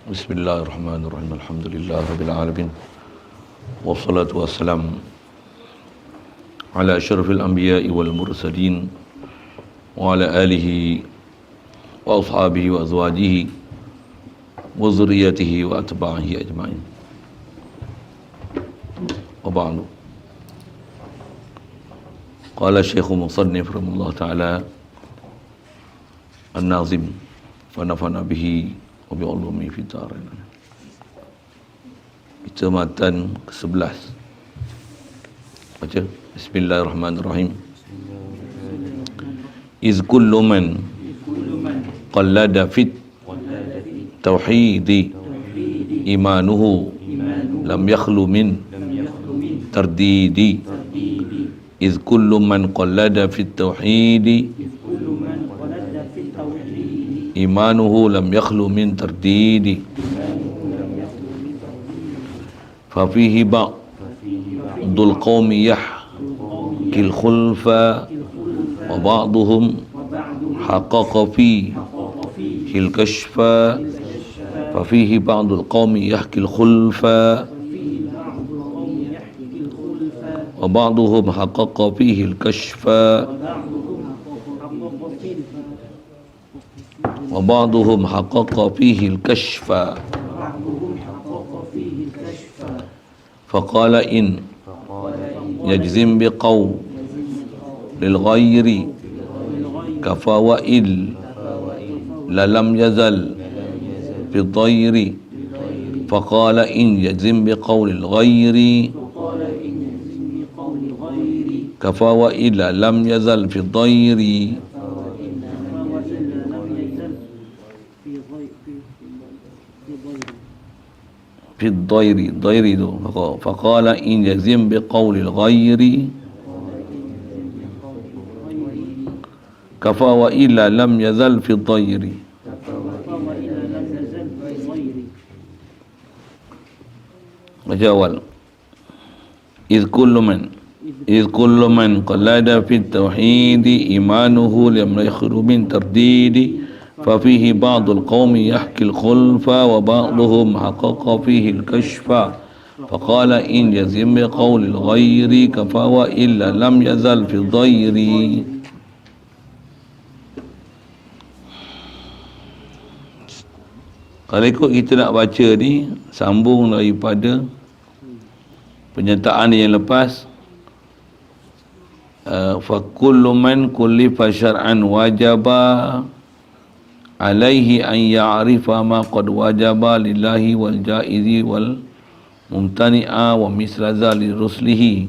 Bismillahirrahmanirrahim. Alhamdulillah rabbil alamin. Wassalatu wassalam ala asyrafil anbiya'i wal mursalin wa ala alihi wa ashabihi wa azwajihi wa zurriyyatihi wa atba'ihi ajma'in. Wa ba'du. Qala Syekh Musannif rahimahullah ta'ala An-Nazim wa nafa'na bihi wa bi'ulumi fitarin. Kita matan ke-11. Baca. Bismillahirrahmanirrahim. Iz kullu man qallada fit tauhidi imanuhu lam yakhlu min tardidi. Iz kullu man qallada fit tauhidi imanuhu lam yakhlu min tardidi. Fafihi ba'dul qawmi yahkil khulfa wa ba'duhum haqqaqa fihil kashfa. Fafihi ba'dul qawmi yahkil khulfa wa ba'duhum haqqaqa fihil kashfa. Wa ba'duhum haqqaqa fihil kashfa. Faqala in yajzim biqaw lil ghayri kafa wa il lalam yazal fi dhayri. Faqala in yajzim biqaw lil ghayri kafa wa il lalam yazal fi dhayri. في الضير ضير فقال إن يزم بقول الغير كفى وإلا لم يزل في الضير. وجوال إذ كل من قلد في التوحيد إيمانه لم يخر من ترديد. ففيه بعض القوم يحكي الخلف وبعضهم حقق فيه الكشف. فقال إن يزم بقول الغير كفى وإلا لم يزل في الضير. Kalau ikut kita nak baca ni, sambung daripada penyertaan yang lepas. Fakullu man kullifa syar'an wajaba alaihi an ya'rifa ma qad wajaba lillahi wal jaizi wal mumtani'a wa misla zali ruslihi.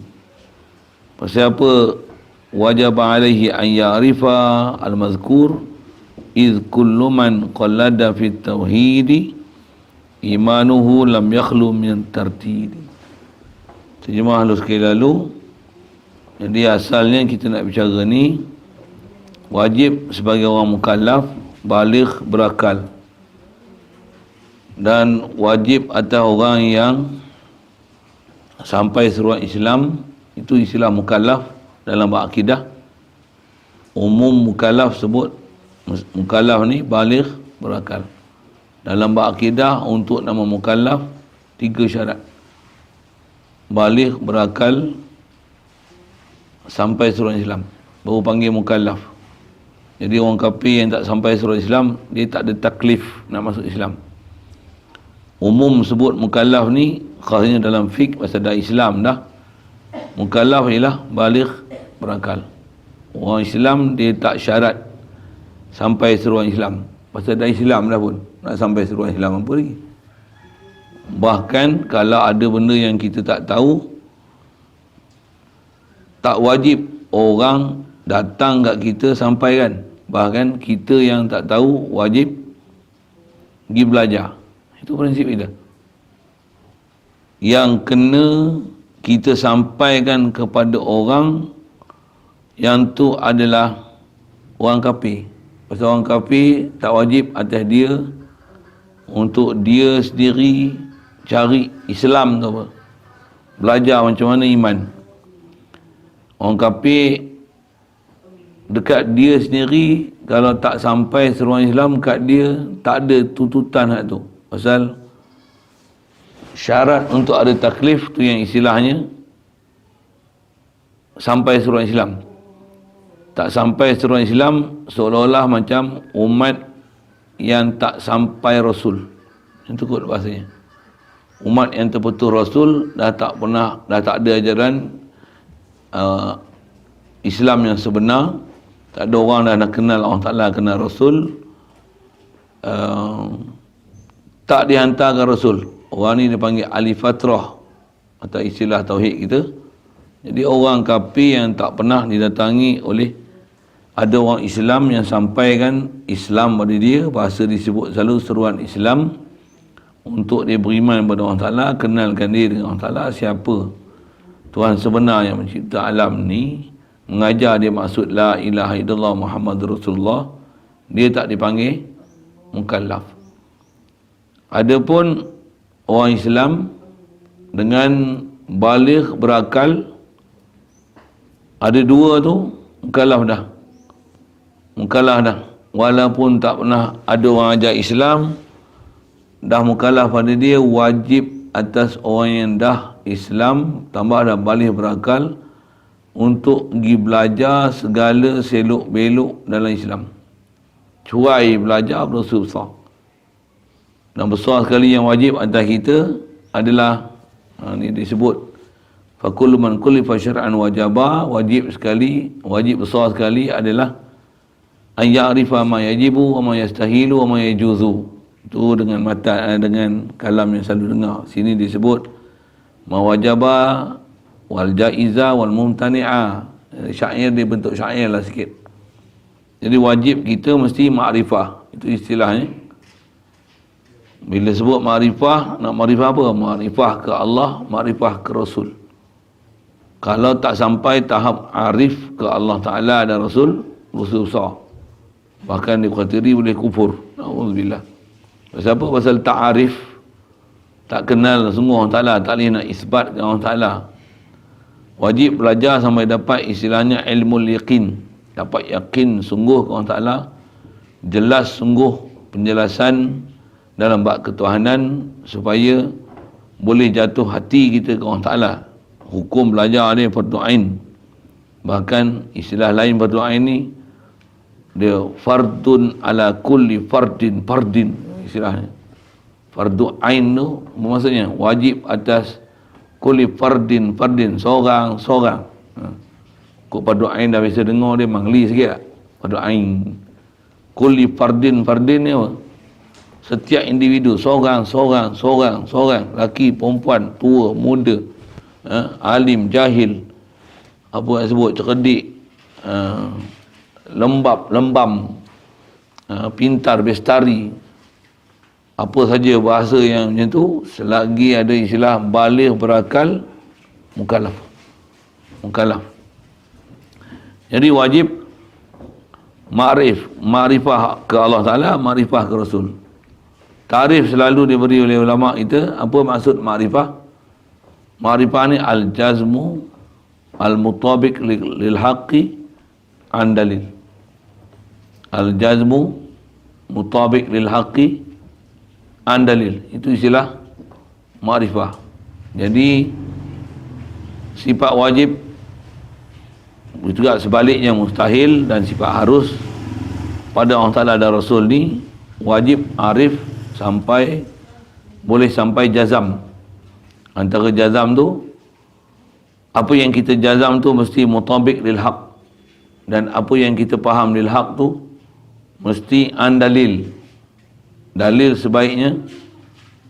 Pasal apa wajaba alaihi an ya'rifa al-mazkur? Iz kullu man qallada fit tauhidi imanuhu lam yakhlu min tartidi. Terjemah halus sekali lalu. Jadi asalnya kita nak bicara ni, wajib sebagai orang mukallaf baligh berakal, dan wajib atas orang yang sampai seruan Islam, itu istilah mukallaf dalam akidah. Umum mukallaf sebut mukallaf ni baligh berakal. Dalam akidah untuk nama mukallaf 3 syarat: baligh berakal, sampai seruan Islam, baru panggil mukallaf. Jadi orang kafir yang tak sampai surah Islam, dia tak ada taklif nak masuk Islam. Umum sebut mukallaf ni khasnya dalam fiqh pasal dah Islam dah. Mukallaf ialah baligh berakal. Orang Islam dia tak syarat sampai seruan Islam, pasal dah Islam dah pun nak sampai seruan Islam apa lagi. Bahkan kalau ada benda yang kita tak tahu, tak wajib orang datang kat kita sampaikan. Bahkan kita yang tak tahu wajib pergi belajar. Itu prinsip kita. Yang kena kita sampaikan kepada orang yang tu adalah orang kafir. Pasal orang kafir tak wajib atas dia untuk dia sendiri cari Islam tu apa, belajar macam mana iman. Orang kafir dekat dia sendiri, kalau tak sampai seruan Islam kat dia, tak ada tuntutan hak tu. Pasal syarat untuk ada taklif tu yang istilahnya sampai seruan Islam. Tak sampai seruan Islam seolah-olah macam umat yang tak sampai Rasul. Itu kot bahasanya. Umat yang terputus Rasul dah tak ada ajaran Islam yang sebenar. Tak ada orang dah nak kenal Allah Ta'ala, kenal Rasul. Tak dihantarkan Rasul. Orang ni dipanggil ahli fatrah atau istilah tauhid kita. Jadi orang kafir yang tak pernah didatangi oleh ada orang Islam yang sampaikan Islam pada dia, bahasa disebut selalu seruan Islam, untuk dia beriman kepada Allah Ta'ala, kenalkan dia dengan Allah Ta'ala, siapa Tuhan sebenar yang mencipta alam ni, mengajar dia maksud la ilaha illallah Muhammadur Rasulullah, dia tak dipanggil mukallaf. Adapun orang Islam dengan baligh berakal, ada dua tu mukallaf dah. Mukallaf dah. Walaupun tak pernah ada orang ajar Islam, dah mukallaf pada dia, wajib atas orang yang dah Islam tambah dah baligh berakal untuk pergi belajar segala selok belok dalam Islam. Cuai belajar berdosa besar. Dan besar sekali yang wajib atas kita adalah ni disebut fakul man kullifa syar'an wajaba, wajib besar sekali adalah an ya'rifa ma yajibu wa ma yastahilu wa ma yajuzu. Itu dengan mata, dengan kalam yang selalu dengar. Sini disebut ma wajaba wal jaiza wal mumtani'a. Syair dia bentuk syair lah sikit. Jadi wajib kita mesti ma'rifah. Itu istilahnya. Bila sebut ma'rifah, nak ma'rifah apa? Ma'rifah ke Allah, ma'rifah ke Rasul. Kalau tak sampai tahap arif ke Allah Ta'ala dan Rasul, dosa besar. Bahkan dikhatiri boleh kufur. Alhamdulillah. Pasal apa? Pasal ta'arif, tak kenal sungguh Allah Ta'ala, tak boleh nak isbat ke Allah Ta'ala. Wajib belajar sampai dapat istilahnya ilmu yaqin, dapat yakin sungguh ke Allah Ta'ala, jelas sungguh penjelasan dalam bab ketuhanan, supaya boleh jatuh hati kita ke Allah Ta'ala. Hukum belajar dia fardu ain. Bahkan istilah lain fardu ain ni, dia fardun ala kulli fardin istilahnya. Fardu ain tu maksudnya wajib atas kulli fardin seorang. Kok fardu ain dah biasa dengar dia mangli sikit tak? Fardu ain. Kulli fardin ni apa? Setiap individu seorang, lelaki, perempuan, tua, muda, alim, jahil, apa yang sebut, cerdik, lembam, pintar, bestari, apa saja bahasa yang macam tu, selagi ada istilah baligh berakal, mukallaf. Jadi wajib ma'rifah ke Allah Ta'ala, ma'rifah ke Rasul. Tarif selalu diberi oleh ulama kita. Apa maksud ma'rifah? Ma'rifah ni al-jazmu al-mutabiq lil haqqi an dalil. Al-jazmu mutabiq lil haqqi an dalil. Itu istilah ma'rifah. Jadi sifat wajib, juga sebaliknya mustahil dan sifat harus pada Allah Ta'ala dan Rasul ni, wajib arif sampai, boleh sampai jazam. Antara jazam tu, apa yang kita jazam tu mesti mutabiq lil haq, dan apa yang kita faham lil haq tu mesti an dalil. Dalil sebaiknya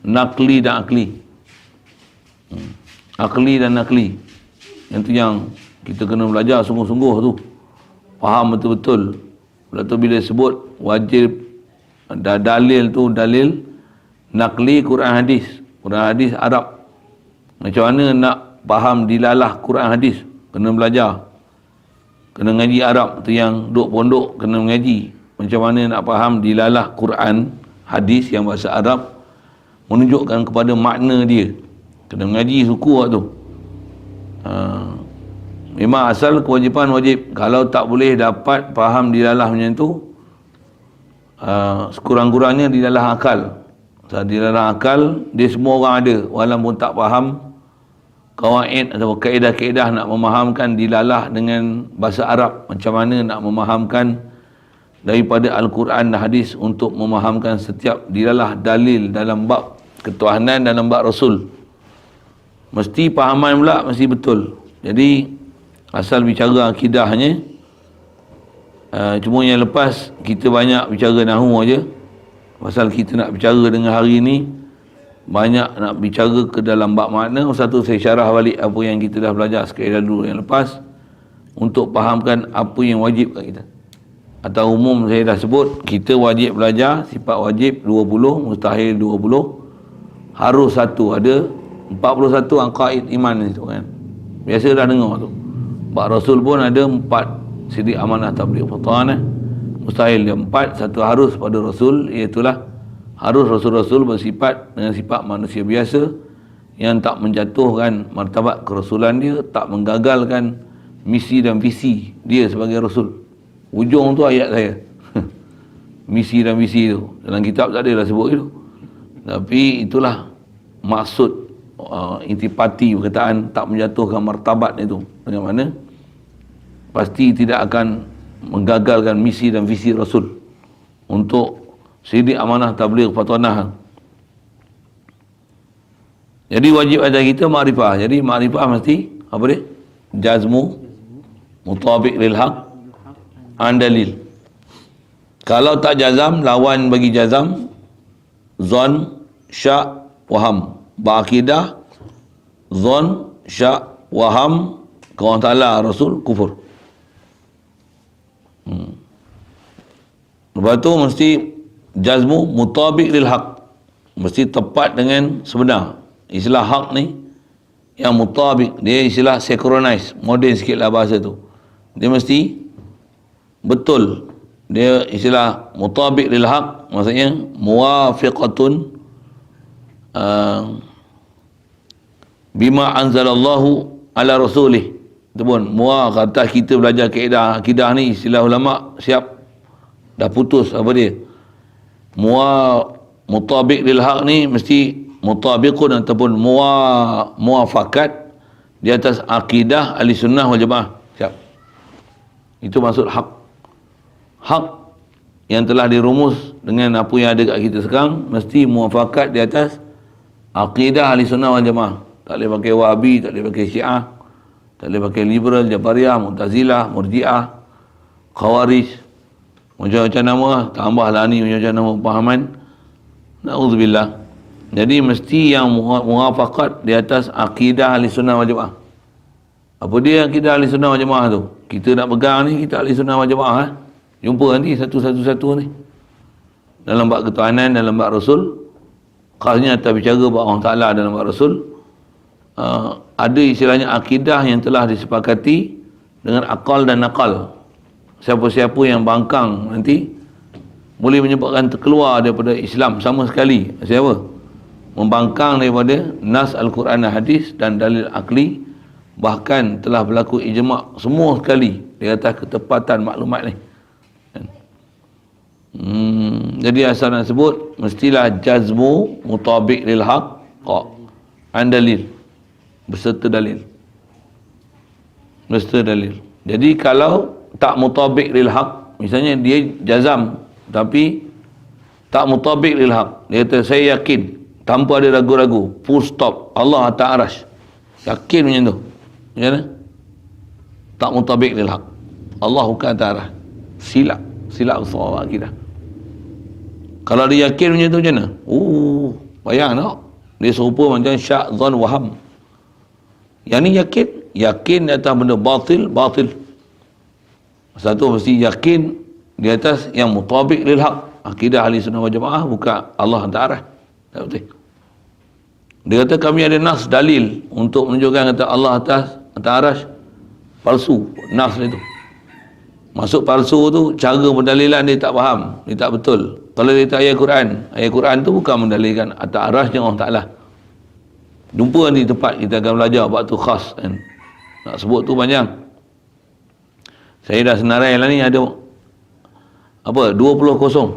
nakli dan akli. Akli dan nakli, yang tu yang kita kena belajar sungguh-sungguh tu, faham betul-betul. Lepas tu bila sebut wajib dalil tu, dalil nakli Quran hadis Arab. Macam mana nak faham dilalah Quran hadis? Kena belajar, kena ngaji Arab. Tu yang duduk pondok kena mengaji macam mana nak faham dilalah Quran hadis yang bahasa Arab, menunjukkan kepada makna dia. Kena mengaji suku tu. Memang asal kewajipan wajib. Kalau tak boleh dapat faham dilalah macam tu, sekurang-kurangnya dilalah akal. dilarang akal, dia semua orang ada, walaupun tak faham kawaid atau kaedah-kaedah nak memahamkan dilalah dengan bahasa Arab, macam mana nak memahamkan daripada Al-Quran dan hadis untuk memahamkan setiap dilalah dalil dalam bab ketuhanan dalam bab Rasul. Mesti pahaman pula mesti betul. Jadi asal bicara akidahnya, cuma yang lepas kita banyak bicara nahu aja. Pasal kita nak bicara dengan hari ni banyak nak bicara ke dalam bab makna. Satu, saya syarah balik apa yang kita dah belajar sekali dulu yang lepas untuk fahamkan apa yang wajib kat kita. Atau umum saya dah sebut, kita wajib belajar sifat wajib 20, mustahil 20, harus satu, ada 41 aqaid iman ni tu kan. Biasa dah dengar tu. Bab Rasul pun ada 4 sidik amanah tabligh fatan, mustahil dia 4, satu harus pada Rasul, iaitulah harus Rasul-Rasul bersifat dengan sifat manusia biasa yang tak menjatuhkan martabat kerasulan dia, tak menggagalkan misi dan visi dia sebagai Rasul. Ujung tu ayat saya. Misi dan visi tu dalam kitab tak ada lah sebut itu, tapi itulah maksud intipati perkataan tak menjatuhkan martabat itu. Dengan mana pasti tidak akan menggagalkan misi dan visi Rasul untuk sidik amanah tabligh fatanah. Jadi wajib ada kita makrifah. Jadi makrifah mesti apa dia? Jazmu mutabiq lil haq an dalil. Kalau tak jazam, lawan bagi jazam zon, syak, waham. Ba'akidah zon, syak, waham ke Allah Ta'ala, Rasul, kufur. Lepas tu mesti jazmu mutabiq lil haq, mesti tepat dengan sebenar. Istilah haq ni yang mutabiq, dia istilah synchronize, moden sikit lah bahasa tu. Dia mesti betul. Dia istilah mutabiq lil haq, maksudnya muwafiqatun bima anzalallahu ala rasulih. Itu pun kata kita belajar kaedah akidah ni, istilah ulama siap dah putus apa dia. Mutabiq lil haq ni mesti mutabiqun ataupun muwafakat di atas akidah ahli sunnah wal jamaah. Siap. Itu maksud haq. Haq yang telah dirumus dengan apa yang ada kat kita sekarang mesti muwafakat di atas akidah ahli sunnah wal jamaah. Tak boleh pakai Wahabi, tak boleh pakai Syiah, tak boleh pakai liberal, Jabariyah, Mu'tazilah, Murji'ah, Khawarij, macam-macam nama, tambahlah ni macam-macam nama pahaman. Na'udzubillah. Jadi mesti yang muwafaqat di atas akidah ahli sunnah wal jamaah. Apa dia akidah ahli sunnah wal jamaah tu? Kita nak pegang ni, kita ahli sunnah wal jamaah. Jumpa nanti satu-satu ni. Dalam bab ketuhanan, dalam bab Rasul, khasnya atas bicara bab Allah Ta'ala dalam bab Rasul, ada istilahnya akidah yang telah disepakati dengan akal dan nakal. Siapa-siapa yang bangkang nanti boleh menyebabkan terkeluar daripada Islam sama sekali. Siapa? Membangkang daripada nas Al-Quran dan hadis dan dalil akli, bahkan telah berlaku ijma' semua sekali di atas ketepatan maklumat ni. Jadi asal nak sebut mestilah jazmu mutabiq lil haq an dalil, beserta dalil. Beserta dalil. Jadi kalau tak mutabiq lil haq, misalnya dia jazam tapi tak mutabiq lil haq, dia kata saya yakin tanpa ada ragu-ragu, full stop, Allah atas arash, yakin macam tu, macam mana? Tak mutabiq lil haq, Allah bukan atas arash, silap usaha akidah. Kalau dia yakin macam tu macam mana? Bayang tak? Dia serupa macam syak, zon, waham. Yang ni yakin di atas benda batil. Satu mesti yakin di atas yang mutabiq lil haq, akidah ahli sunnah wal jamaah, bukan Allah Ta'ala. Tak betul. Dia kata kami ada nas dalil untuk menunjukkan kata Allah atas arash, palsu nas itu. Masuk palsu tu, cara pendalilan dia tak faham, dia tak betul. Kalau dia tak ayat Quran tu bukan mendalilkan atas arash dengan Allah Ta'ala. Jumpa di tempat kita akan belajar waktu khas kan. Nak sebut tu panjang. Saya dah senarai lah ni, ada apa 20 kosong.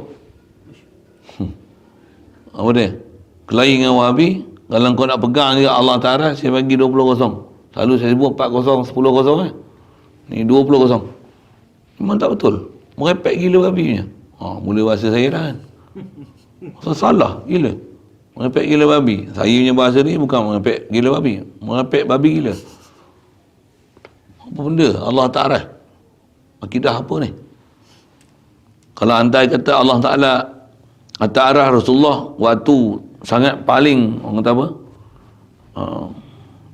Apa dia? kelahi dengan Wahabi, kalau kau nak pegang dia Allah Ta'ala, saya bagi 20-0. Selalu saya sebut 4-0, 10-0 ni 20-0. Memang tak betul. Merepek gila Wahabi punya. Mula bahasa saya dah kan. Salah gila. Merepek gila babi. Saya punya bahasa ni bukan merepek gila babi. Merepek babi gila. Apa benda? Allah Ta'ala. Akidah apa ni? Kalau andai kata Allah Ta'ala Ta'ala Rasulullah waktu sangat paling, orang kata apa?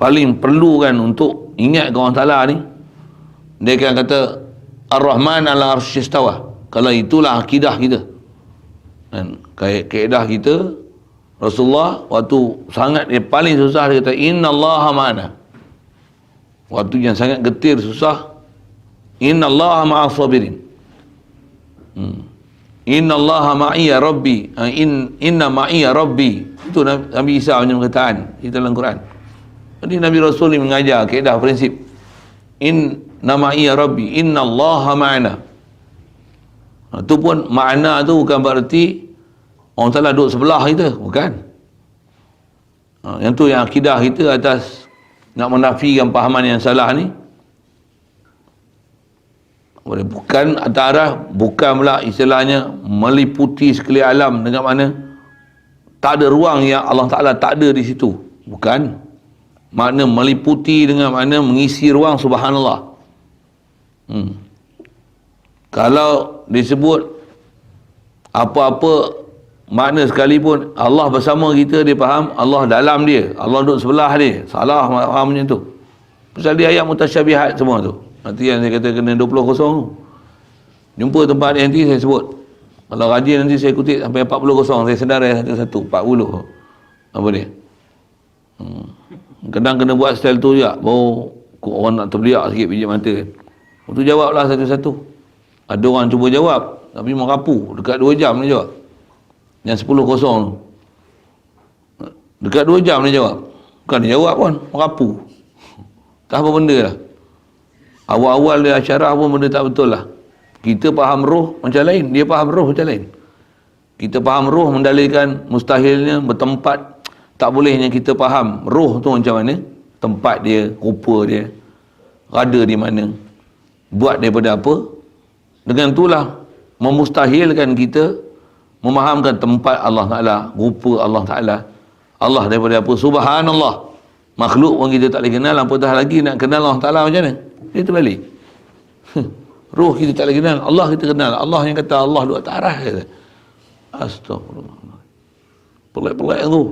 Paling perlu kan untuk ingat ke orang Ta'ala ni, dia akan kata Ar-Rahman ala arsy istawa. Kalau itulah akidah kita. Dan kaedah kita, Rasulullah waktu sangat dia paling susah, dia kata innallaha ma'ana. Waktu yang sangat getir susah, innallaha ma'as sabirin. Innallaha ma'iya rabbi. Inna ma'iya rabbi. Itu Nabi Isa punya perkataan di dalam Quran. Jadi Nabi Rasul ni mengajar kaedah prinsip inna ma'iya rabbi, innallaha ma'ana. Itu pun makna tu bukan berarti orang Ta'ala duduk sebelah kita, bukan. Yang tu yang akidah kita atas nak menafikan pahaman yang salah ni. Bukan antara, bukan pula istilahnya meliputi sekalian alam dengan mana tak ada ruang yang Allah Ta'ala tak ada di situ, bukan. Makna meliputi dengan makna mengisi ruang, subhanallah. Kalau disebut apa-apa makna sekalipun Allah bersama kita, dia faham Allah dalam dia, Allah duduk sebelah dia, salah faham macam tu. Pasal dia ayat mutasyabihat semua tu. Nanti yang saya kata kena 20-0 tu, jumpa tempat yang nanti saya sebut. Kalau rajin nanti saya kutip sampai 40-0. Saya sedar satu-satu 40 apa dia. Kadang kena buat style tu juga, baru orang nak terbeliak sikit biji mata kan. Itu jawablah satu-satu. Ada orang cuba jawab tapi merapu, dekat 2 jam dia jawab. Yang 10-0 tu dekat 2 jam dia jawab. Bukan dia jawab pun, merapu. Tak apa benda lah. Awal-awal dia asyarah pun benda tak betul lah. Kita faham roh macam lain, dia faham roh macam lain. Kita faham roh mendalilkan mustahilnya bertempat. Tak bolehnya kita faham roh tu macam mana, tempat dia, rupa dia, rada di mana, buat daripada apa. Dengan itulah memustahilkan kita memahamkan tempat Allah Ta'ala, rupa Allah Ta'ala, Allah daripada apa, subhanallah. Makhluk pun kita tak boleh kenal, apatah lagi nak kenal Allah Ta'ala macam mana? Dia terbalik. Roh kita tak boleh kenal, Allah kita kenal. Allah yang kata Allah duduk atas arah kata. Astagfirullah. Pelik-pelik tu.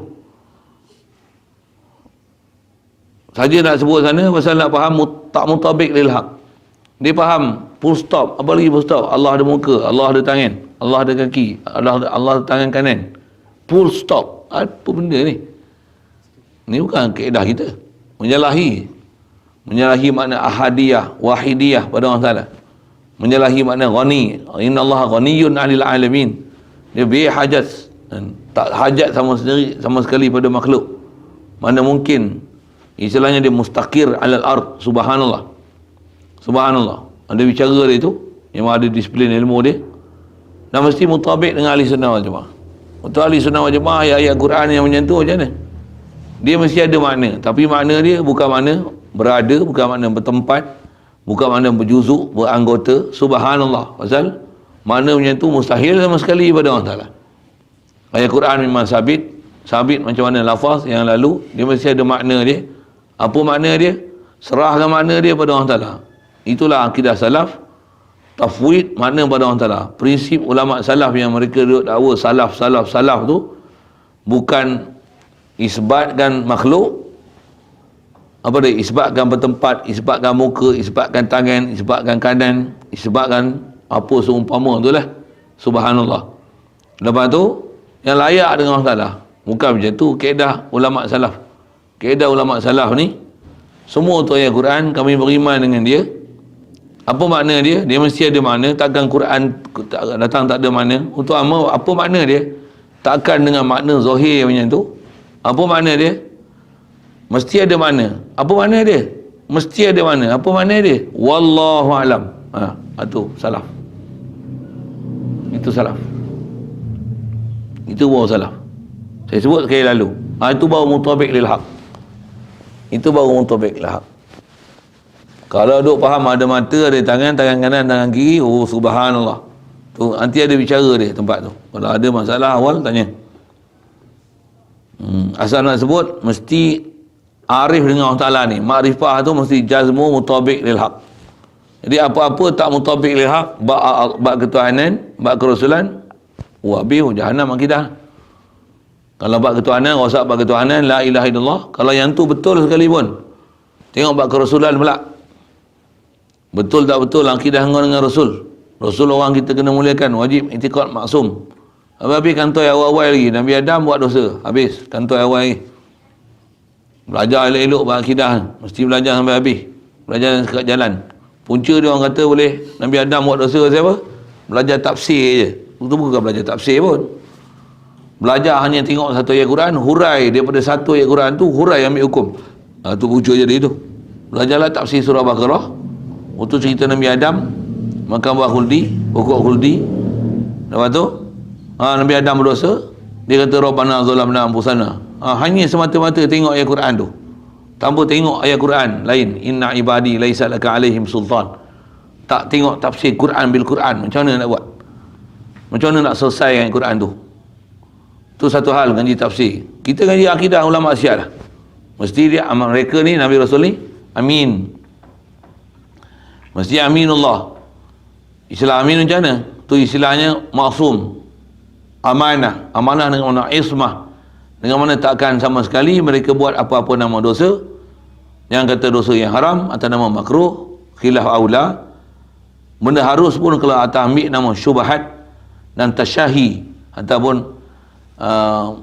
Saja nak sebut sana pasal nak faham tak mutabik lil haq. Dia faham full stop, apa lagi full stop? Allah ada muka, Allah ada tangan, Allah ada kaki, Allah ada tangan kanan. Full stop. Apa benda ni? Ni bukan kaedah kita. Menyalahi makna ahadiyah, wahidiyah pada Allah Ta'ala. Menyalahi makna ghani. Innallaha ghaniyun 'anil 'alamin. Dia hajat, tak hajat sama sekali pada makhluk. Mana mungkin istilahnya dia mustaqir 'alal ard, subhanallah. Subhanallah. Ada bicara dia tu, yang ada disiplin ilmu dia, dan mesti mutabik dengan ahli sunnah wal jamaah. Untuk ahli sunnah wal jamaah, ayat-ayat Quran yang menyentuh macam mana? Dia mesti ada makna, tapi makna dia bukan makna berada, bukan makna bertempat, bukan makna berjuzuk, beranggota, subhanallah. Pasal makna menyentuh mustahil sama sekali pada Allah Ta'ala. Ayat Quran memang sabit macam mana lafaz yang lalu, dia mesti ada makna dia. Apa makna dia? Serahkan makna dia pada Allah Ta'ala. Itulah akidah salaf. Tafwid makna pada Allah Ta'ala. Prinsip ulama salaf yang mereka duk dakwa salaf tu bukan isbatkan makhluk, apa dia, isbatkan bertempat, isbatkan muka, isbatkan tangan, isbatkan kanan, isbatkan apa seumpama tu lah, subhanallah. Lepas tu yang layak dengan Allah Ta'ala, bukan macam tu kaedah ulama salaf. Kaedah ulama salaf ni semua tu ayat Quran, kami beriman dengan dia. Apa makna dia? Dia mesti ada makna. Takkan Quran datang tak ada makna. Untuk apa makna dia? Takkan dengan makna zahir macam tu. Apa makna dia? Mesti ada makna. Apa makna dia? Mesti ada makna. Apa makna dia? Wallahu alam. Itu salaf. Itu salaf. Itu baru salaf. Saya sebut sekali lalu. Itu baru mutabiq lil haq. Itu baru mutabiq lil haq. Kalau duk faham ada mata, ada tangan, tangan kanan, tangan kiri, oh subhanallah. Tu nanti ada bicara dia tempat tu. Kalau ada masalah awal tanya. Asal nak sebut mesti arif dengan Allah Taala ni. Makrifah tu mesti jazmu mutabiq lil haq. Jadi apa-apa tak mutabiq lil haq, bab ketuhanan, bab kerasulan, habis jahannam akidah. Kalau bab ketuhanan, rosak bab ketuhanan, la ilaha illallah. Kalau yang tu betul sekalipun, tengok bab kerasulan pula. Betul tak betul akidah engkau dengan Rasul? Rasul orang kita kena muliakan, wajib i'tiqad maksum. Habis kantoi awal-awal lagi, Nabi Adam buat dosa, habis kantoi awal lagi. Belajar elok-elok berakidah, mesti belajar sampai habis. Belajar dekat jalan. Punca dia orang kata boleh Nabi Adam buat dosa siapa? Belajar tafsir je. Itu bukan belajar tafsir pun. Belajar hanya tengok satu ayat Quran, hurai daripada satu ayat Quran tu, hurai ambil hukum. Tu punca je dia tu. Belajarlah tafsir surah Baqarah. Untuk cerita Nabi Adam, makan buah khuldi, pokok khuldi. Lepas tu, Nabi Adam berdosa, dia kata Rabbana zalamna anfusana. Hanya semata-mata tengok ayat Quran tu. Tanpa tengok ayat Quran lain, inna ibadi laisa laka alaihim sultan. Tak tengok tafsir Quran bil Quran, macam mana nak buat? Macam mana nak selesaikan Quran tu? Tu satu hal ngaji tafsir. Kita ngaji akidah ulama Syiah lah. Mesti dia mereka ni Nabi Rasul ni amin. Mesti aminullah. Istilah amin macam mana? Tu istilahnya maksum, amanah. Amanah dengan makna ismah, dengan mana takkan sama sekali mereka buat apa-apa nama dosa, yang kata dosa yang haram atau nama makruh, khilaf aula. Benda harus pun kalau atas ambil nama syubhat dan tasyahi ataupun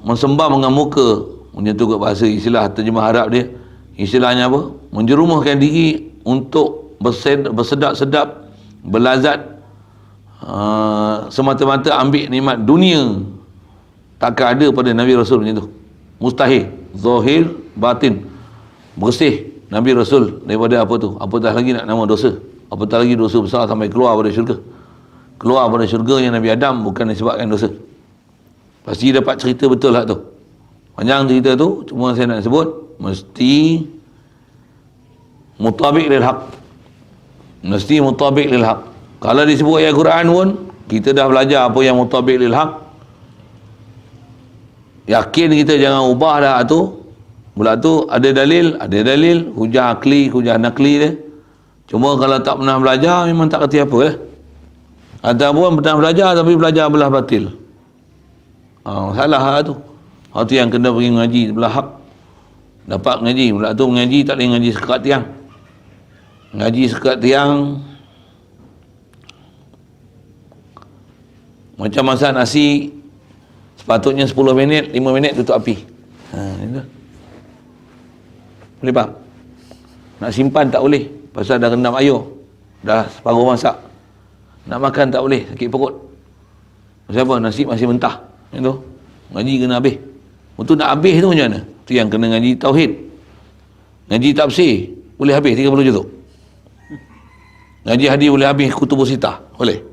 mensembah dengan muka, menyentuh bahasa istilah terjemah Arab dia, istilahnya apa? Menjerumuskan diri untuk bersedap-sedap, berlazat, semata-mata ambil nikmat dunia. Takkan ada pada Nabi Rasul macam tu. Mustahil. Zahir, batin, bersih Nabi Rasul daripada apa tu, apatah lagi nak nama dosa, apatah lagi dosa besar sampai keluar pada syurga. Keluar pada syurga yang Nabi Adam bukan disebabkan dosa. Pasti dapat cerita betul lah tu. Panjang cerita tu, cuma saya nak sebut mesti mutabiq lil haq. Mesti mutabiq lil haq. Kalau disebut ayat Quran pun, kita dah belajar apa yang mutabiq lil haq. Yakin kita jangan ubah dah tu. Pula tu ada dalil, hujah akli, hujah nakli dia. Cuma kalau tak pernah belajar, memang tak kerti apa lah. Ataupun pernah belajar tapi belajar belah batil. Salah lah tu. Tu yang kena pergi ngaji belah hak. Dapat ngaji, pula tu mengaji tak boleh ngaji sekat tiang. Ngaji sekat tiang macam masak nasi, sepatutnya 10 minit, 5 minit tutup api. Itu. Boleh faham? Nak simpan tak boleh, pasal dah rendam air, dah separuh masak. Nak makan tak boleh, sakit perut. Pasal apa? Nasi masih mentah. Itu. Ngaji kena habis. Untuk nak habis tu macam mana? Tu yang kena ngaji tauhid. Ngaji tafsir boleh habis 30 juzuk. Ngaji hadis boleh habis kutubus sitah, boleh.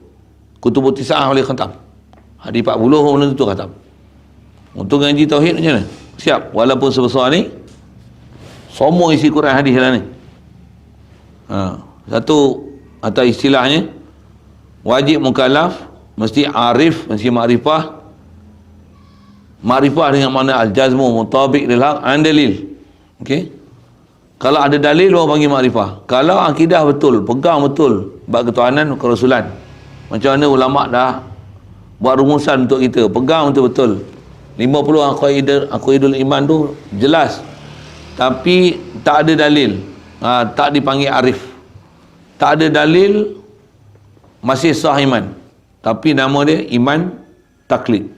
Kutubus tis'ah boleh khatam. Hadis 40 boleh tutup khatam. Untuk ngaji tauhid macam mana? Siap, walaupun sebesar ni, semua isi Quran hadis lah ni. Satu atau istilahnya wajib mukallaf, mesti arif, mesti makrifah. Makrifah dengan makna al-jazmu mutabiq lil haq an dalil. Okey. Kalau ada dalil baru panggil makrifah. Kalau akidah betul, pegang betul bab ketuhanan, kerasulan. Macam mana ulama dah buat rumusan untuk kita, pegang betul-betul. 50 aqidul iman tu jelas. Tapi tak ada dalil. Tak dipanggil arif. Tak ada dalil, masih sah iman. Tapi nama dia iman taklid.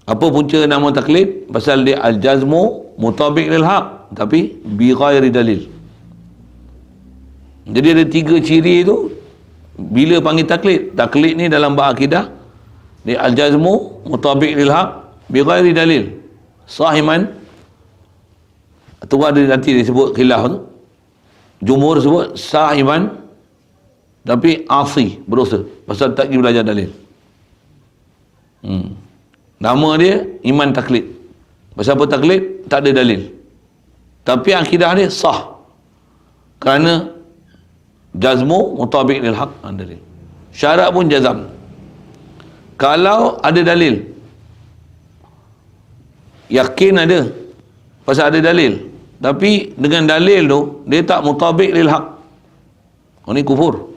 Apa punca nama taklid? Pasal dia al-jazmu mutabiq lil haq, tapi bi ghairi dalil. Jadi ada 3 ciri tu bila panggil taklid. Taklid ni dalam bab akidah, dia al-jazmu mutabiq lil haq bi ghairi dalil. Sah iman. Tu ada nanti disebut khilaf tu. Jumhur sebut sah iman tapi asi, berdosa pasal tak pergi belajar dalil. Nama dia iman taklid. Pasal apa taklid? Tak ada dalil. Tapi akidah dia sah. Kerana jazmu mutabiq lil haq dalil. Syarat pun jazam. Kalau ada dalil, yakin ada, pasal ada dalil, tapi dengan dalil tu dia tak mutabiq lil haq, ini kufur.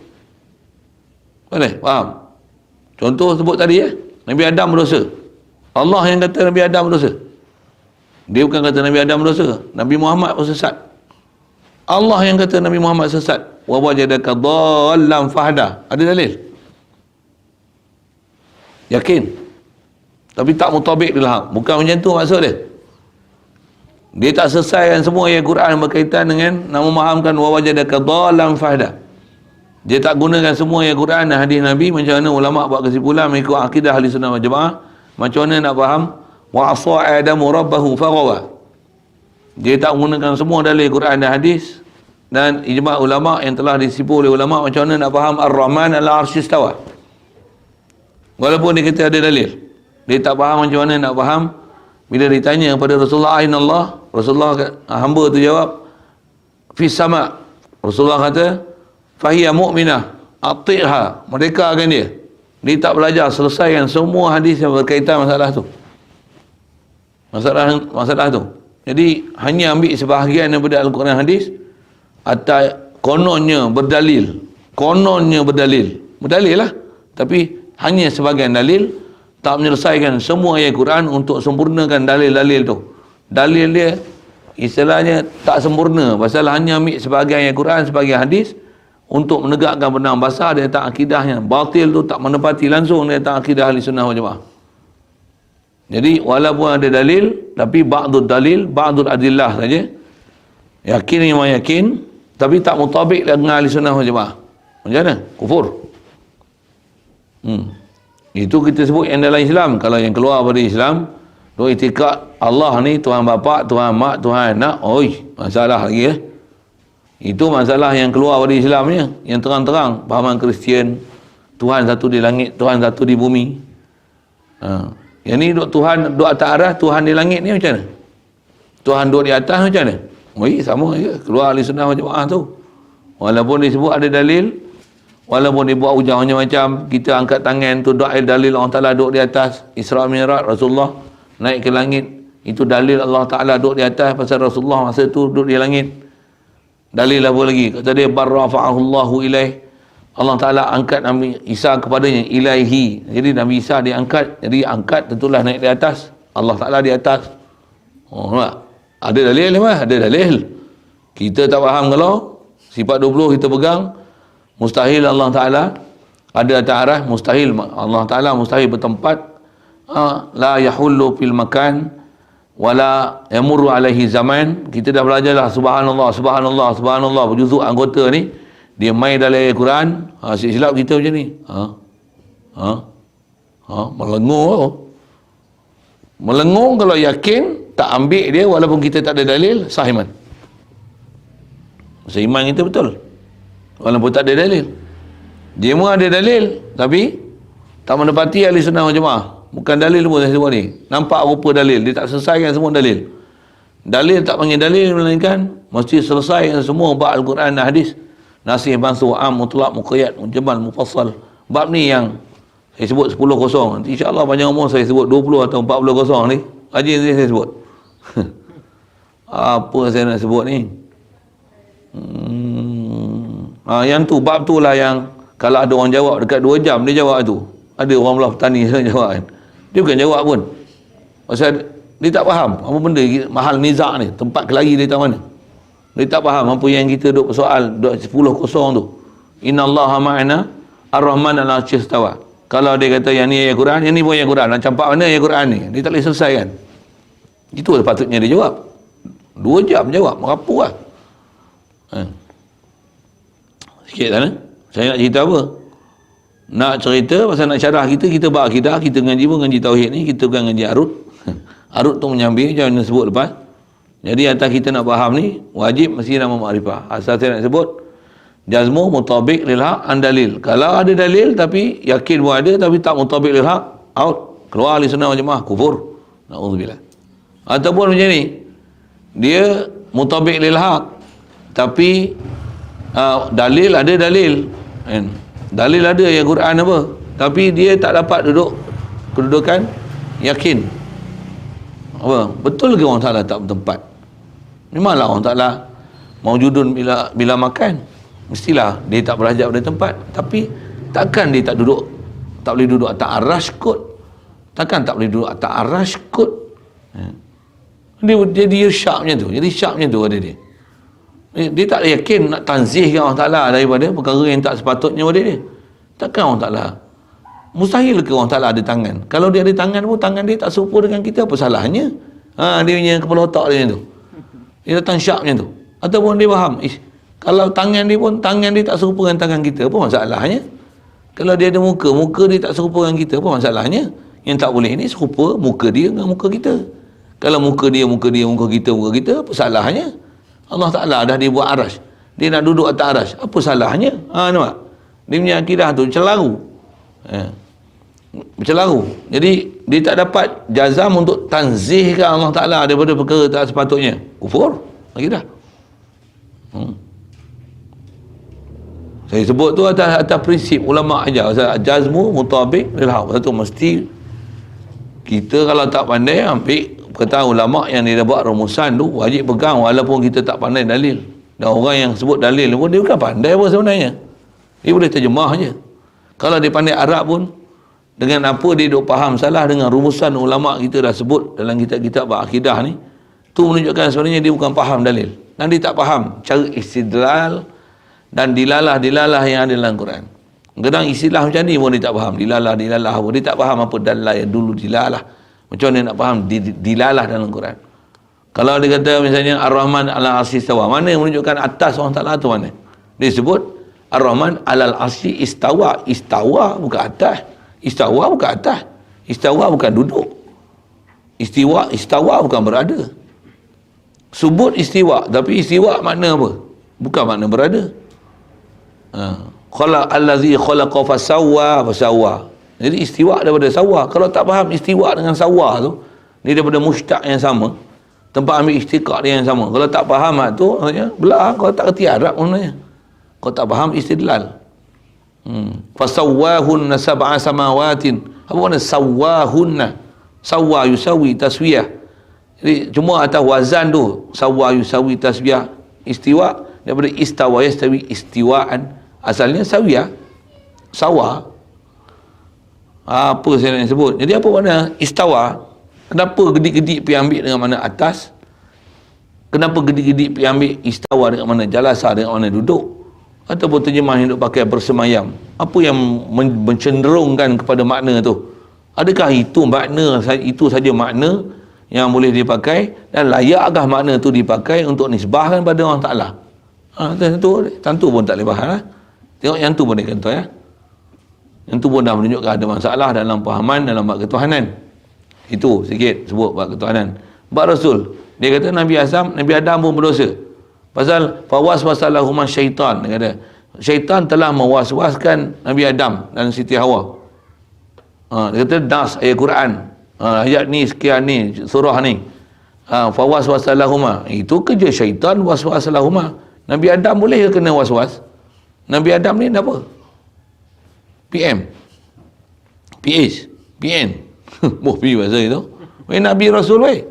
Boleh? Faham? Contoh sebut tadi Nabi Adam berdosa. Allah yang kata Nabi Adam berdosa. Dia bukan kata Nabi Adam berdosa. Nabi Muhammad pun sesat. Allah yang kata Nabi Muhammad sesat. Wa wajadaka dhallan fahda. Ada dalil? Yakin. Tapi tak mutabiq bil haq. Bukan macam tu maksud dia. Dia tak selesaikan semua ayat Quran berkaitan dengan nak memahamkan wa wajadaka dhallan fahda. Dia tak gunakan semua ayat Quran dan hadis Nabi. Macam mana ulama buat kesimpulan mengikut akidah ahli sunnah wal jamaah. Macam mana nak faham wa asa adamu rabbahu faghawa. Dia tak menggunakan semua dalil Quran dan hadis dan ijma' ulama yang telah disimpul oleh ulama. Macam mana nak faham Ar-Rahman al-Arsy istawa. Walaupun dia kata ada dalil, dia tak faham macam mana nak faham. Bila ditanya kepada Rasulullah, "Aina Allah?" Rasulullah, hamba tu jawab, "Fis sama." Rasulullah kata, "Fahiya mu'minah, ati'ha." Mereka akan dia. Dia tak belajar selesaikan semua hadis yang berkaitan masalah tu. Masalah tu. Jadi hanya ambil sebahagian daripada Al-Quran hadis, atau kononnya berdalil. Berdalil lah. Tapi hanya sebahagian dalil, tak menyelesaikan semua ayat Quran untuk sempurnakan dalil-dalil tu. Dalil dia istilahnya tak sempurna, pasal hanya ambil sebahagian ayat Quran, sebahagian hadis untuk menegakkan benang basah dia tak akidahnya. Batil tu tak menepati langsung dia tak akidah ahli sunnah wal jamaah. Jadi walaupun ada dalil, tapi ba'dul dalil, ba'dul adillah saja. Yakin memang yakin, tapi tak mutabik dengan ahli sunnah wal jamaah. Macam mana? Kufur. Itu kita sebut yang dalam Islam. Kalau yang keluar pada Islam, tu itikad Allah ni Tuhan bapa, Tuhan mak, Tuhan anak, masalah lagi Itu masalah yang keluar pada Islamnya, yang terang-terang. Pahaman Kristian, Tuhan satu di langit, Tuhan satu di bumi. Yang ni Tuhan duduk atas arah, Tuhan di langit ni macam mana? Tuhan duduk di atas macam mana? Sama je. Keluar ahli sunnah wal jamaah tu. Walaupun disebut ada dalil, walaupun dia buat hujah macam kita angkat tangan tu doa dalil Allah Ta'ala duduk di atas. Isra Mi'raj Rasulullah naik ke langit, itu dalil Allah Ta'ala duduk di atas, pasal Rasulullah masa tu duduk di langit. Dalil apa lagi? Kata dia barrafa'ahullahu ilaih, Allah Ta'ala angkat Nabi Isa kepadanya, ilaihi. Jadi Nabi Isa diangkat, jadi angkat tentulah naik di atas, Allah Ta'ala di atas. Ada dalil lah, ada dalil. Kita tak faham kalau sifat 20 kita pegang, mustahil Allah Ta'ala ada atas arah, mustahil Allah Ta'ala mustahil bertempat, la yahullu fil makan wala yamurru alaihi zaman. Kita dah belajar lah subhanallah berjuzuk anggota ni, dia main dalam ayat Quran. Silap kita macam ni, melengung kalau yakin, tak ambil dia walaupun kita tak ada dalil, sah iman. Masa iman kita betul walaupun tak ada dalil. Dia pun ada dalil tapi tak menepati ahli sunnah wal jamaah. Bukan dalil pun saya sebut ni, nampak rupa dalil, dia tak selesaikan semua dalil. Dalil tak panggil dalil, melainkan mesti selesaikan semua bab Al-Quran dan hadis. Nasih, mansuh, am, mutlak, muqayyad, mujmal, mufassal. Bab ni yang saya sebut 10-0. Nanti insyaAllah panjang umur saya sebut 20 atau 40-0 ni. Rajin saya sebut. Apa saya nak sebut ni? Yang tu, bab tu lah yang kalau ada orang jawab dekat 2 jam dia jawab tu. Ada orang belah petani yang jawab kan. Dia bukan jawab pun. Pasal dia tak faham apa benda mahal nizak ni, tempat kelari dia tak mana. Dia tak faham apa yang kita duk soal 10-0 tu. Innallaha ma'ana ar-Rahman al-Arsy istawa. Kalau dia kata yang ni ayat Quran, yang ni pun ayat Quran, nak campak mana ayat Quran ni, dia tak boleh selesaikan. Itu patutnya dia jawab. 2 jam jawab, merapu lah. Sikit sana. Saya nak cerita apa? Nak cerita pasal nak syarah kita bab akidah, kita ngaji pun ngaji tauhid ni, kita bukan ngaji arut. Arut tu menyambil, macam mana sebut lepas. Jadi atas kita nak faham ni, wajib mesti nama makrifah. Asal saya nak sebut, jazmu mutabik lil haq an dalil. Kalau ada dalil tapi yakin pun ada tapi tak mutabik lil haq, out. keluar ahli sunnah wal jamaah, kufur. Na'udzubillah. Ataupun macam ni, dia mutabiq lil haq, tapi dalil ada dalil kan? Dalil ada yang Quran apa, tapi dia tak dapat duduk kedudukan yakin. Apa? Betul ke orang Ta'ala tak bertempat? Memanglah orang Ta'ala maujudun bila makan, mestilah dia tak berhajat pada tempat, tapi takkan dia tak duduk, tak boleh duduk atas arasy kot. Takkan tak boleh duduk atas arasy kot. Dia syak macam tu. Jadi syak macam tu ada dia. Dia tak yakin nak tanzihkan Allah Ta'ala daripada perkara yang tak sepatutnya pada dia. Takkan Allah Ta'ala, mustahil ke Allah Ta'ala ada tangan? Kalau dia ada tangan pun, tangan dia tak serupa dengan kita, apa salahnya? Dia punya kepala otak dia macam tu. Dia datang syak macam tu. Ataupun dia faham, kalau tangan dia pun, tangan dia tak serupa dengan tangan kita, apa masalahnya? Kalau dia ada muka, muka dia tak serupa dengan kita, apa masalahnya? Yang tak boleh ni serupa muka dia dengan muka kita. Kalau muka dia, muka kita, apa salahnya? Allah Ta'ala dah dia buat arasy, dia nak duduk atas arasy, apa salahnya? Nampak? Dia punya akidah tu celaru. Bercelaru. Jadi dia tak dapat jazam untuk tanzihkan Allah Ta'ala daripada perkara tak sepatutnya. Kufur akidah. Saya sebut tu atas prinsip ulama ajar. Jazmu mutabiq lil haq. Satu, mesti kita kalau tak pandai ambil perkataan ulama yang dia buat rumusan tu, wajib pegang walaupun kita tak pandai dalil. Dan orang yang sebut dalil pun dia bukan pandai pun sebenarnya, dia boleh terjemah je. Kalau dia pandai Arab pun, dengan apa dia duk faham salah dengan rumusan ulama kita dah sebut dalam kitab-kitab akidah ni, tu menunjukkan sebenarnya dia bukan faham dalil, dan dia tak faham cara istidlal dan dilalah yang ada dalam Quran. Kadang istilah macam ni pun dia tak faham. Dilalah apa, dia tak faham apa dalalah yang dulu dilalah. Macam mana nak faham dilalah dalam Quran? Kalau dia kata misalnya Ar-Rahman ala arsy istawa, mana yang menunjukkan atas Allah Ta'ala tu mana? Dia sebut Ar-Rahman alal arsy istawa. Istawa bukan atas. Istawa bukan atas. Istawa bukan duduk. Istawa bukan berada. Sebut istiwa, tapi istiwa makna apa? Bukan makna berada. Allazi khalaqa fasawwa. Jadi istiwa daripada sawa. Kalau tak faham istiwa dengan sawa tu, dia daripada mushtaq yang sama, tempat ambil istiqaq dia yang sama. Kalau tak faham tu, maksudnya belah. Kalau tak kerti Arab sebenarnya, kalau tak faham istidlal. Fasawwahunna sab'a samawatin. Apa makna sawwahunna? Sawwa yusawi taswiyah. Jadi cuma atas wazan tu, sawwa yusawi taswiyah. Istiwa daripada istawa yastawi istiwaan. Asalnya sawiyah, sawa. Apa saya nak sebut? Jadi apa makna istawa? Kenapa gedik-gedik pergi ambil dengan mana atas? Kenapa gedik-gedik pergi ambil istawa dengan mana jalasa, dengan mana duduk? Ataupun terjemah yang duk pakai bersemayam? Apa yang mencenderungkan kepada makna tu? Adakah itu makna, itu saja makna yang boleh dipakai, dan layakkah makna tu dipakai untuk nisbahkan pada Allah Ta'ala? Tentu pun tak boleh faham lah. Tengok yang tu pun dia kata ya. Yang tu pun dah menunjukkan ada masalah dalam pahaman dalam bab ketuhanan. Itu sikit sebut bab ketuhanan. Bab Rasul, dia kata Nabi Adam pun berdosa. Pasal fawaswasalahuma syaitan. Dia kata syaitan telah mewaswaskan Nabi Adam dan Siti Hawa. Dia kata nas ayat Quran. Ayat ni sekian ni, surah ni. Fawaswasalahuma. Itu kerja syaitan, waswasalahuma. Nabi Adam boleh kena waswas? Nabi Adam ni apa? PM, PH, PN. Bopi bahasa itu. Nabi Rasul weh.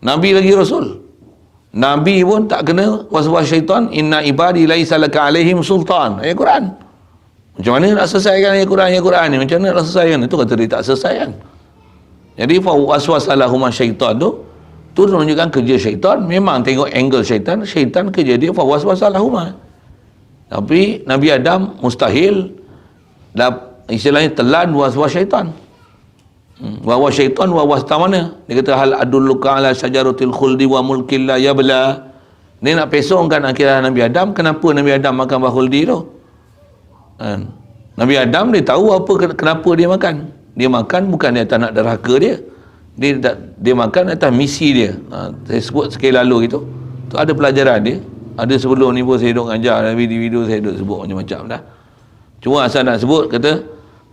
Nabi lagi Rasul. Nabi pun tak kena waswas syaitan. Inna ibadi laisa laka alaihim sultan. Ayat Quran. Macam mana nak selesaikan ayat Quran ni? Macam mana nak selesaikan? Itu kata dia tak selesaikan. Jadi waswas alahuma syaitan tu menunjukkan kerja syaitan. Memang tengok angle syaitan. Syaitan kerja dia waswas alahuma. Tapi Nabi Adam mustahil. Istilahnya telan waswas syaitan. Waswas syaitan waswas mana? Dia kata hal adulluka ala syajaratil khuldi wa mulkin la yabla. Dia nak pesongkan akidah Nabi Adam. Kenapa Nabi Adam makan buah khuldi tu? Nabi Adam dia tahu kenapa dia makan. Dia makan bukan dia tak nak derhaka dia. Dia makan atas misi dia. Saya sebut sekali lalu gitu. Tu ada pelajaran dia. Ada sebelum ni pun saya duk ngajar, video saya duk sebut macam-macam dah. Cuma asal nak sebut, kata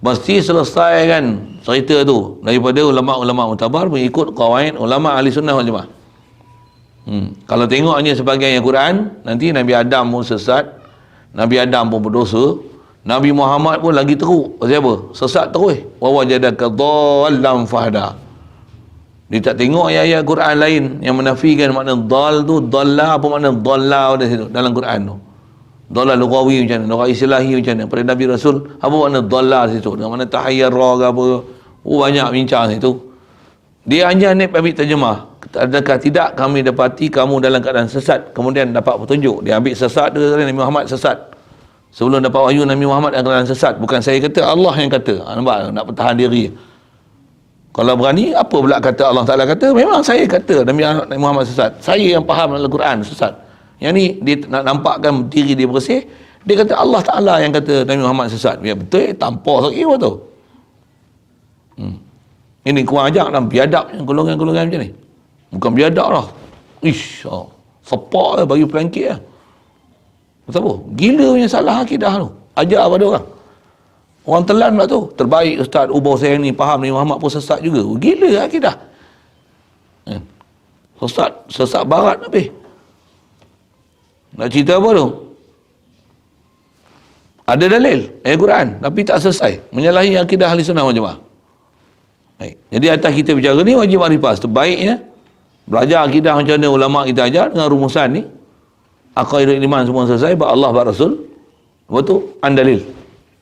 Mesti selesai kan cerita tu daripada ulama-ulama mutabar mengikut qawaid ulama ahli sunnah wal jamaah. Kalau tengoknya sebagai yang Quran, nanti Nabi Adam pun sesat, Nabi Adam pun berdosa, Nabi Muhammad pun lagi teruk. Pasal apa? Sesat terus. Wa wajadaka dhallan fahda. Dia tak tengok ayat-ayat Quran lain yang menafikan makna dhal tu, dhalla apa makna dhalla dalam Quran tu. Dhalla lughawi macam mana, lughawi istilahi macam mana, pada Nabi Rasul apa makna dhalla situ, dengan mana tahayyara ke apa. Banyak bincang situ. Dia hanya ambil terjemah. Adakah tidak kami dapati kamu dalam keadaan sesat kemudian dapat petunjuk. Dia ambil sesat dia, Nabi Muhammad sesat. Sebelum dapat wahyu Nabi Muhammad dalam keadaan sesat. Bukan saya kata, Allah yang kata. Nampak? Nak pertahan diri. Kalau berani, apa pula kata Allah Ta'ala kata? Memang saya kata Nabi Muhammad sesat. Saya yang faham Al-Quran sesat. Yang ni dia nak nampakkan diri dia bersih. Dia kata Allah Ta'ala yang kata Nabi Muhammad sesat. Ya betul, tanpa sakit apa tu. Ini kurang ajak dalam biadab yang golongan-golongan macam ni. Bukan biadab lah. Sepak lah bagi pelangkit lah. Betul apa? Gila punya salah akidah tu. Ajar pada orang. Orang telan pula tu. Terbaik Ustaz ubah saya ni, faham ni Muhammad pun sesat juga. Gila akidah. Sesat barat habis. Nak cerita apa tu? Ada dalil Quran tapi tak selesai, menyalahi akidah ahli sunnah wal jamaah. Baik. Jadi atas kita bicara ni wajib makrifah. Terbaiknya belajar akidah macam mana ulama kita ajar dengan rumusan ni. Aqaidah iman semua selesai, ba Allah ba Rasul. Lepas tu andalil.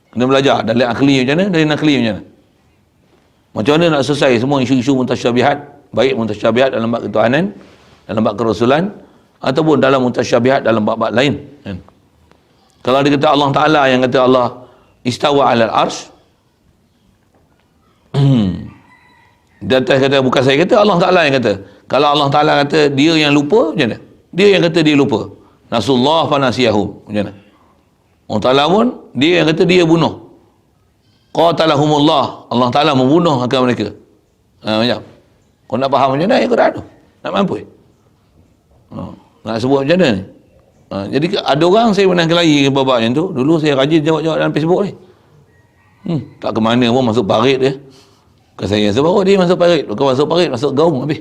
Kena belajar dalil akli macam mana, dalil nakli macam mana. Macam mana nak selesai semua isu-isu mutasyabihat, baik mutasyabihat dalam bab ketuhanan, dalam bab kerasulan, ataupun dalam mutasyabihat dalam bab-bab lain. Kalau dia kata Allah Ta'ala yang kata Allah istawa alal arsh, di atas kata bukan saya kata, Allah Ta'ala yang kata. Kalau Allah Ta'ala kata dia yang lupa, macam mana? Dia yang kata dia lupa. Nasullah fanasiyahum, macam mana? Allah Ta'ala pun dia yang kata dia bunuh. Qatalahumullah, Allah Ta'ala membunuh akan mereka. Macam kau nak faham macam mana ayat Quran tu? Nak mampu? Nak sebut macam mana ni? Jadi ada orang saya pernah kelahi babak macam tu. Dulu saya rajin jawab-jawab dalam Facebook ni. Tak ke mana pun masuk parit dia. Bukan saya sebab dia masuk parit. Bukan masuk parit, masuk gaung habis.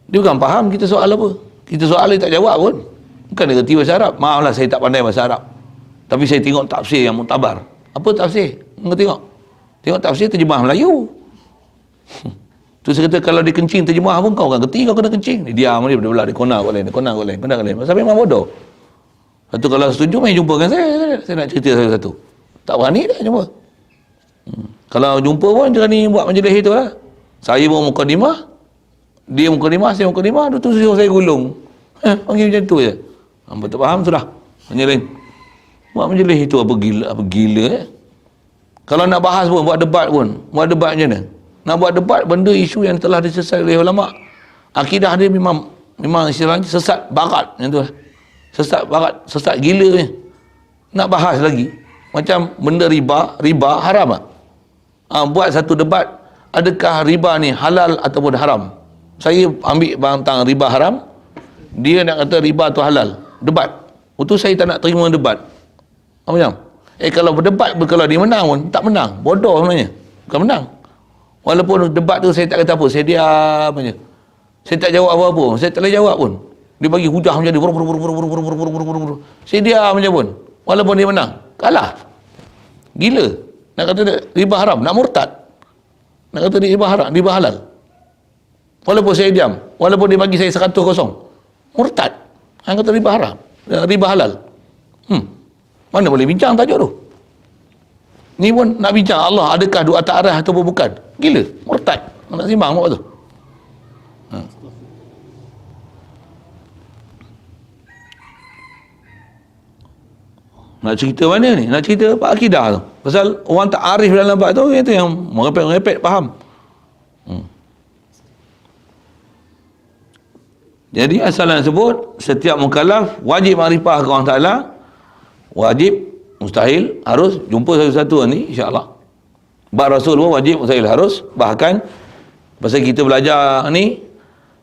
Dia bukan faham kita soal apa. Kita soal dia tak jawab pun. Bukan dia kerti bahasa Arab. Maaflah saya tak pandai bahasa Arab. Tapi saya tengok tafsir yang muktabar. Apa tafsir? Kau tengok. Tengok tafsir terjemah Melayu. Tu saya kata kalau dia kencing terjemah pun kau kan kerti, kau kena kencing. Dia diam dia belah dia kona kot lain, kona kot lain. Pasal memang bodoh. Lepas tu kalau setuju main jumpa dengan saya nak cerita satu-satu. Tak berani dah jumpa. Kalau jumpa pun berani buat majlis itu lah. Saya pun mukadimah, dia mukadimah, saya mukadimah, tu suruh saya gulung. Panggil macam tu je. Hamba tak faham sudah. Hanya lain. Buat majlis itu apa gila. Kalau nak bahas pun, buat debat pun. Buat debat macam mana? Nak buat debat benda isu yang telah diselesaikan oleh ulama. Akidah dia memang istilahnya sesat barat macam tu. Sesat barat, sesat gila ni. Nak bahas lagi macam benda riba haram tak? Buat satu debat, adakah riba ni halal ataupun haram? Saya ambil tentang riba haram, dia nak kata riba tu halal. Debat. Itu saya tak nak terima debat. Apa macam? Kalau berdebat, kalau dia menang pun tak menang. Bodoh sebenarnya. Bukan menang. Walaupun debat tu saya tak kata apa, saya diam aja. Saya tak jawab apa-apa, saya tak boleh jawab pun. Dia bagi hujah macam ni, saya diam aja pun. Walaupun dia menang, kalah. Gila. Nak kata dia riba haram, nak murtad. Nak kata dia riba haram, riba halal. Walaupun saya diam, walaupun dia bagi saya 100-0, murtad. Hang kata riba haram, riba halal. Mana boleh bincang tajuk tu? Ni pun nak bincang Allah adakah dua atas arah ataupun bukan. Gila, murtad. Nak simbang buat tu. Nak cerita mana ni? Nak cerita bab akidah tu. Pasal orang tak arif dalam bab tu, itu yang merepek-merepek faham. Jadi asal yang sebut, setiap mukallaf wajib makrifah ke Allah Ta'ala. Wajib, mustahil, harus jumpa satu-satu ni insya-Allah. Bab Rasul pun wajib, mustahil, harus. Bahkan pasal kita belajar ni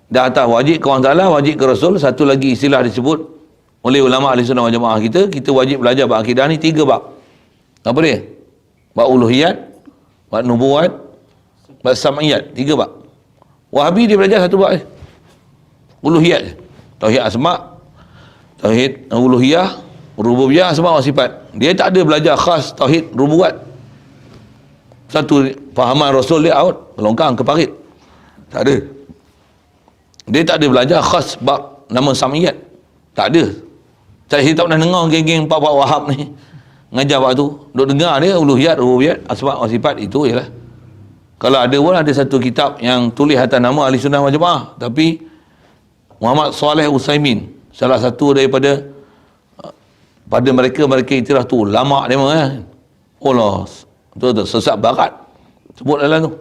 dah atas wajib ke Allah Ta'ala, wajib ke Rasul. Satu lagi istilah disebut oleh ulama ahli sunnah wal jamaah kita wajib belajar bab akidah ni 3 bab. Apa dia? bab uluhiyat, bab nubuat, bab sam'iyat. 3 bab. Wahabi dia belajar 1 bab je. Uluhiyat je. Tauhid asma', tauhid uluhiyah, rububiyah, asma' wa sifat. Dia tak ada belajar khas tauhid rububiyat. Satu fahaman Rasul dia out, longkang ke parit. Tak ada. Dia tak ada belajar khas bab nama sam'iyat. Tak ada. Saya tak pernah dengar geng-geng Pak Wahab ni ngajar bab tu. Duk dengar dia uluhiyat, rububiyat, asma' wa sifat, itu jelah. Kalau ada pun ada satu kitab yang tulis atas nama Ahli Sunnah wal Jamaah, tapi Muhammad Saleh Utsaimin, salah satu daripada pada mereka iktiraf tu ulama dia kan. Allah, tu sesat barat. Sebut dalam tu.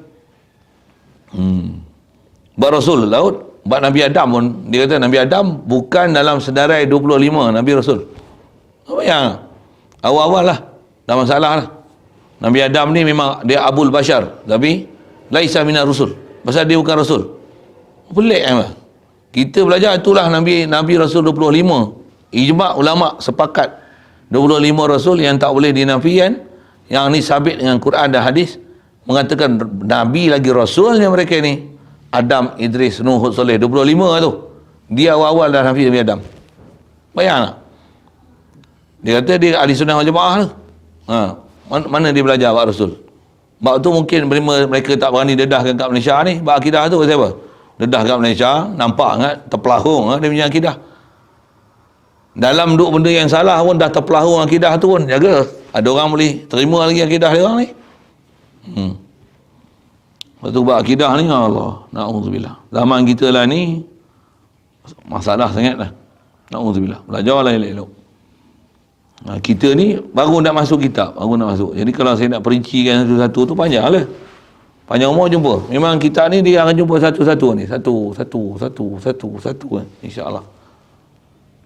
Bab Rasul laut, bab Nabi Adam pun dia kata Nabi Adam bukan dalam sedarai 25 Nabi Rasul. Apa yang awal-awal lah, tak masalah lah. Nabi Adam ni memang dia Abul Bashar, tapi laisa minar rusul. Pasal dia bukan Rasul. Pelik kan? Kita belajar itulah Nabi Rasul 25. Ijma' ulama sepakat 25 Rasul yang tak boleh dinafikan. Yang ni sabit dengan Quran dan hadis, mengatakan Nabi lagi Rasulnya mereka ni Adam, Idris, Nuh, Hud, Soleh. 25 tu dia awal-awal dah Nabi Adam. Bayang tak? Dia kata dia Ahli Sunnah wal Jamaah tu. Mana dia belajar bab Rasul? Bab tu mungkin mereka tak berani dedahkan kat Malaysia ni. Bab akidah tu siapa? Dedah kat Malaysia, nampak kan terpelahung dia punya akidah. Dalam duk benda yang salah pun dah terpelahung akidah tu pun, jaga. Ada orang boleh terima lagi akidah dia orang ni. Lepas tu bab akidah ni, Allah, na'udzubillah. Zaman kita lah ni masalah sangat lah. Na'udzubillah. Belajar lah elok-elok. Kita ni baru nak masuk kitab, baru nak masuk. Jadi kalau saya nak perincikan satu-satu tu panjang lah. Panjang umur jumpa. Memang kita ni dia akan jumpa satu-satu ni. Satu kan. InsyaAllah.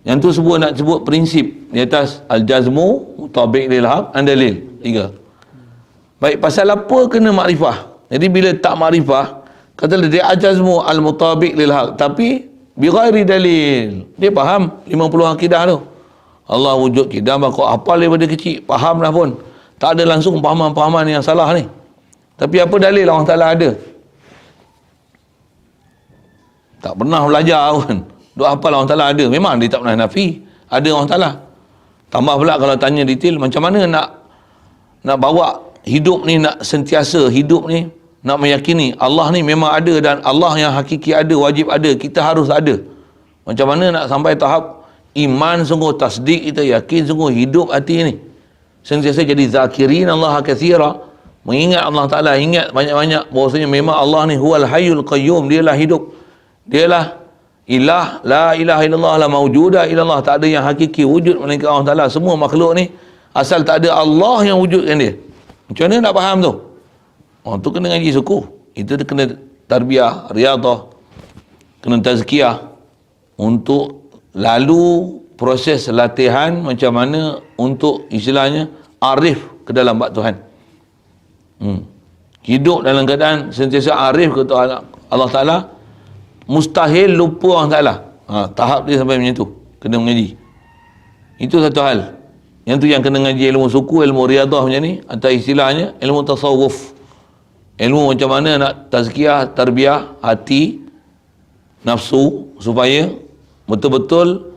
Yang tu sebut nak sebut prinsip di atas al-jazmu, mutabiq lil haq, andalil. 3. Baik, pasal apa kena makrifah? Jadi bila tak makrifah, kata dia al-jazmu al-mutabiq lil haq, tapi bi ghairi dalil. Dia faham 50 akidah tu. Allah wujud kita, kau hafal daripada kecil, faham dah pun. Tak ada langsung pahaman-pahaman yang salah ni. Tapi apa dalil Allah Ta'ala ada? Tak pernah belajar pun. Duk hafal Allah Ta'ala ada. Memang dia tak pernah nafi. Ada Allah Ta'ala. Tambah pula kalau tanya detail, macam mana nak bawa hidup ni, nak sentiasa hidup ni, nak meyakini Allah ni memang ada dan Allah yang hakiki ada, wajib ada, kita harus ada. Macam mana nak sampai tahap iman sungguh, tasdik kita, yakin sungguh, hidup hati ni sentiasa jadi zakirin Allah katsira, mengingat Allah Ta'ala, ingat banyak-banyak bahawasanya memang Allah ni huwal hayyul qayyum, dialah hidup, dialah ilah, la ilaha illallah, la mawjuda illallah, tak ada yang hakiki wujud melainkan Allah Ta'ala. Semua makhluk ni asal tak ada Allah yang wujudkan dia. Macam mana nak faham tu? Tu kena ngaji suku, itu kena tarbiyah, riadah, kena tazkiyah, untuk lalu proses latihan macam mana untuk istilahnya arif ke dalam bab Tuhan. Hidup dalam keadaan sentiasa arif ke Allah Ta'ala, mustahil lupa Allah Ta'ala. Tahap dia sampai macam tu, kena mengaji. Itu satu hal. Yang tu yang kena ngaji ilmu suku, ilmu riadah macam ni, atau istilahnya ilmu tasawuf, ilmu macam mana nak tazkiyah, tarbiyah hati, nafsu, supaya betul-betul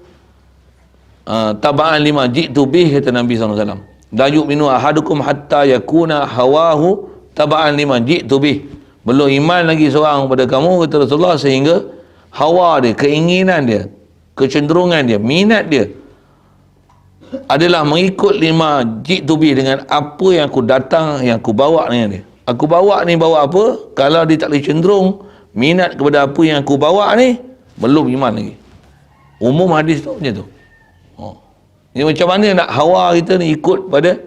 taba'an lima ji'tu bih, kata Nabi SAW. La yu'minu ahadukum hatta yakuna hawahu taba'an lima ji'tu bih. Belum iman lagi seorang kepada kamu, kata Rasulullah, sehingga hawa dia, keinginan dia, kecenderungan dia, minat dia adalah mengikut lima ji'tu bih, dengan apa yang aku datang, yang aku bawa dengan dia. Aku bawa ni bawa apa? Kalau dia tak boleh cenderung minat kepada apa yang aku bawa ni, belum iman lagi. Umum hadis tu macam tu. Jadi macam mana nak hawa kita ni ikut pada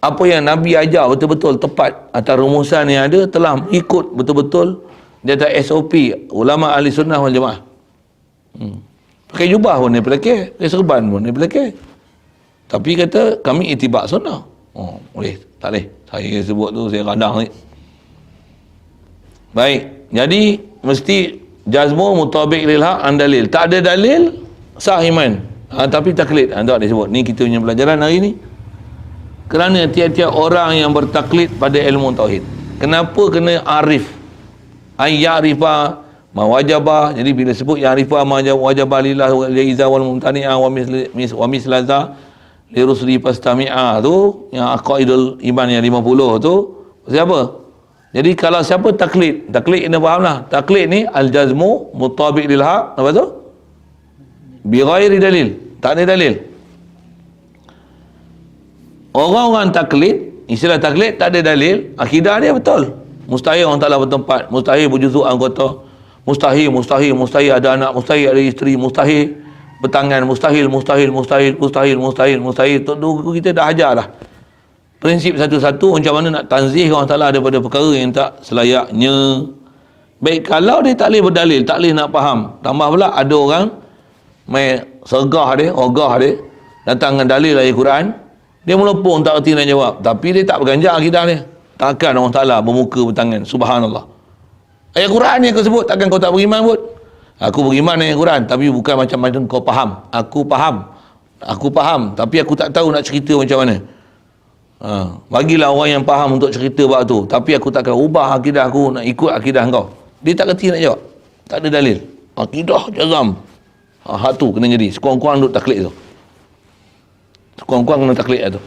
apa yang Nabi ajar betul-betul tepat, atas rumusan yang ada, telah ikut betul-betul dia ada SOP ulama ahli sunnah wal jamaah. Pakai jubah pun dia pelakir, pakai serban pun dia pelakir, tapi kata kami itibak sunnah. Boleh? Tak boleh. Saya sebut tu, saya kadang ni. Baik, jadi mesti jazmu mutabiq lil haq an dalil. Tak ada dalil, sah iman. Tapi taklid, tak disebut. Ni kita punya pelajaran hari ni. Kerana tiap-tiap orang yang bertaklid pada ilmu tauhid. Kenapa kena arif? Ay ya'rifa ma wajaba. Jadi bila sebut ya'rifa ma wajaba lillah wal jaiza wal mumtani'a wa mislaza li rusuli fastami'a tu, yang aqaidul iman yang 50 tu, siapa? Jadi kalau siapa taklid ni fahamlah. Taklid ni al-jazmu mutabiq lil haq, apa tu? Bi ghairi dalil. Tak ada dalil. Orang-orang taklid, istilah taklid tak ada dalil, akidah dia betul. Mustahil orang Ta'ala bertempat, mustahil berjuzuk anggota, mustahil ada anak, mustahil ada isteri, mustahil bertangan, mustahil. Tu kita dah ajar dah. Prinsip satu-satu macam mana nak tanzih orang Ta'ala daripada perkara yang tak selayaknya. Baik, kalau dia tak boleh berdalil, tak boleh nak faham, tambah pula ada orang main ogah dia datang dengan dalil ayat Quran, dia melopong tak erti nak jawab, tapi dia tak berganjak akidah dia. Takkan Allah Ta'ala bermuka bertangan, subhanallah. Ayat Quran ni kau sebut, takkan kau tak beriman pun? Aku beriman dengan Quran, tapi bukan macam-macam kau faham. Aku faham, tapi aku tak tahu nak cerita macam mana. Bagilah orang yang faham untuk cerita bab tu, tapi aku takkan ubah akidah aku nak ikut akidah kau. Dia tak kerti nak jawab, tak ada dalil. Akidah jazam. Hak tu kena jadi sekurang-kurang duk taklid tu. Sekurang-kurang kena taklid tu.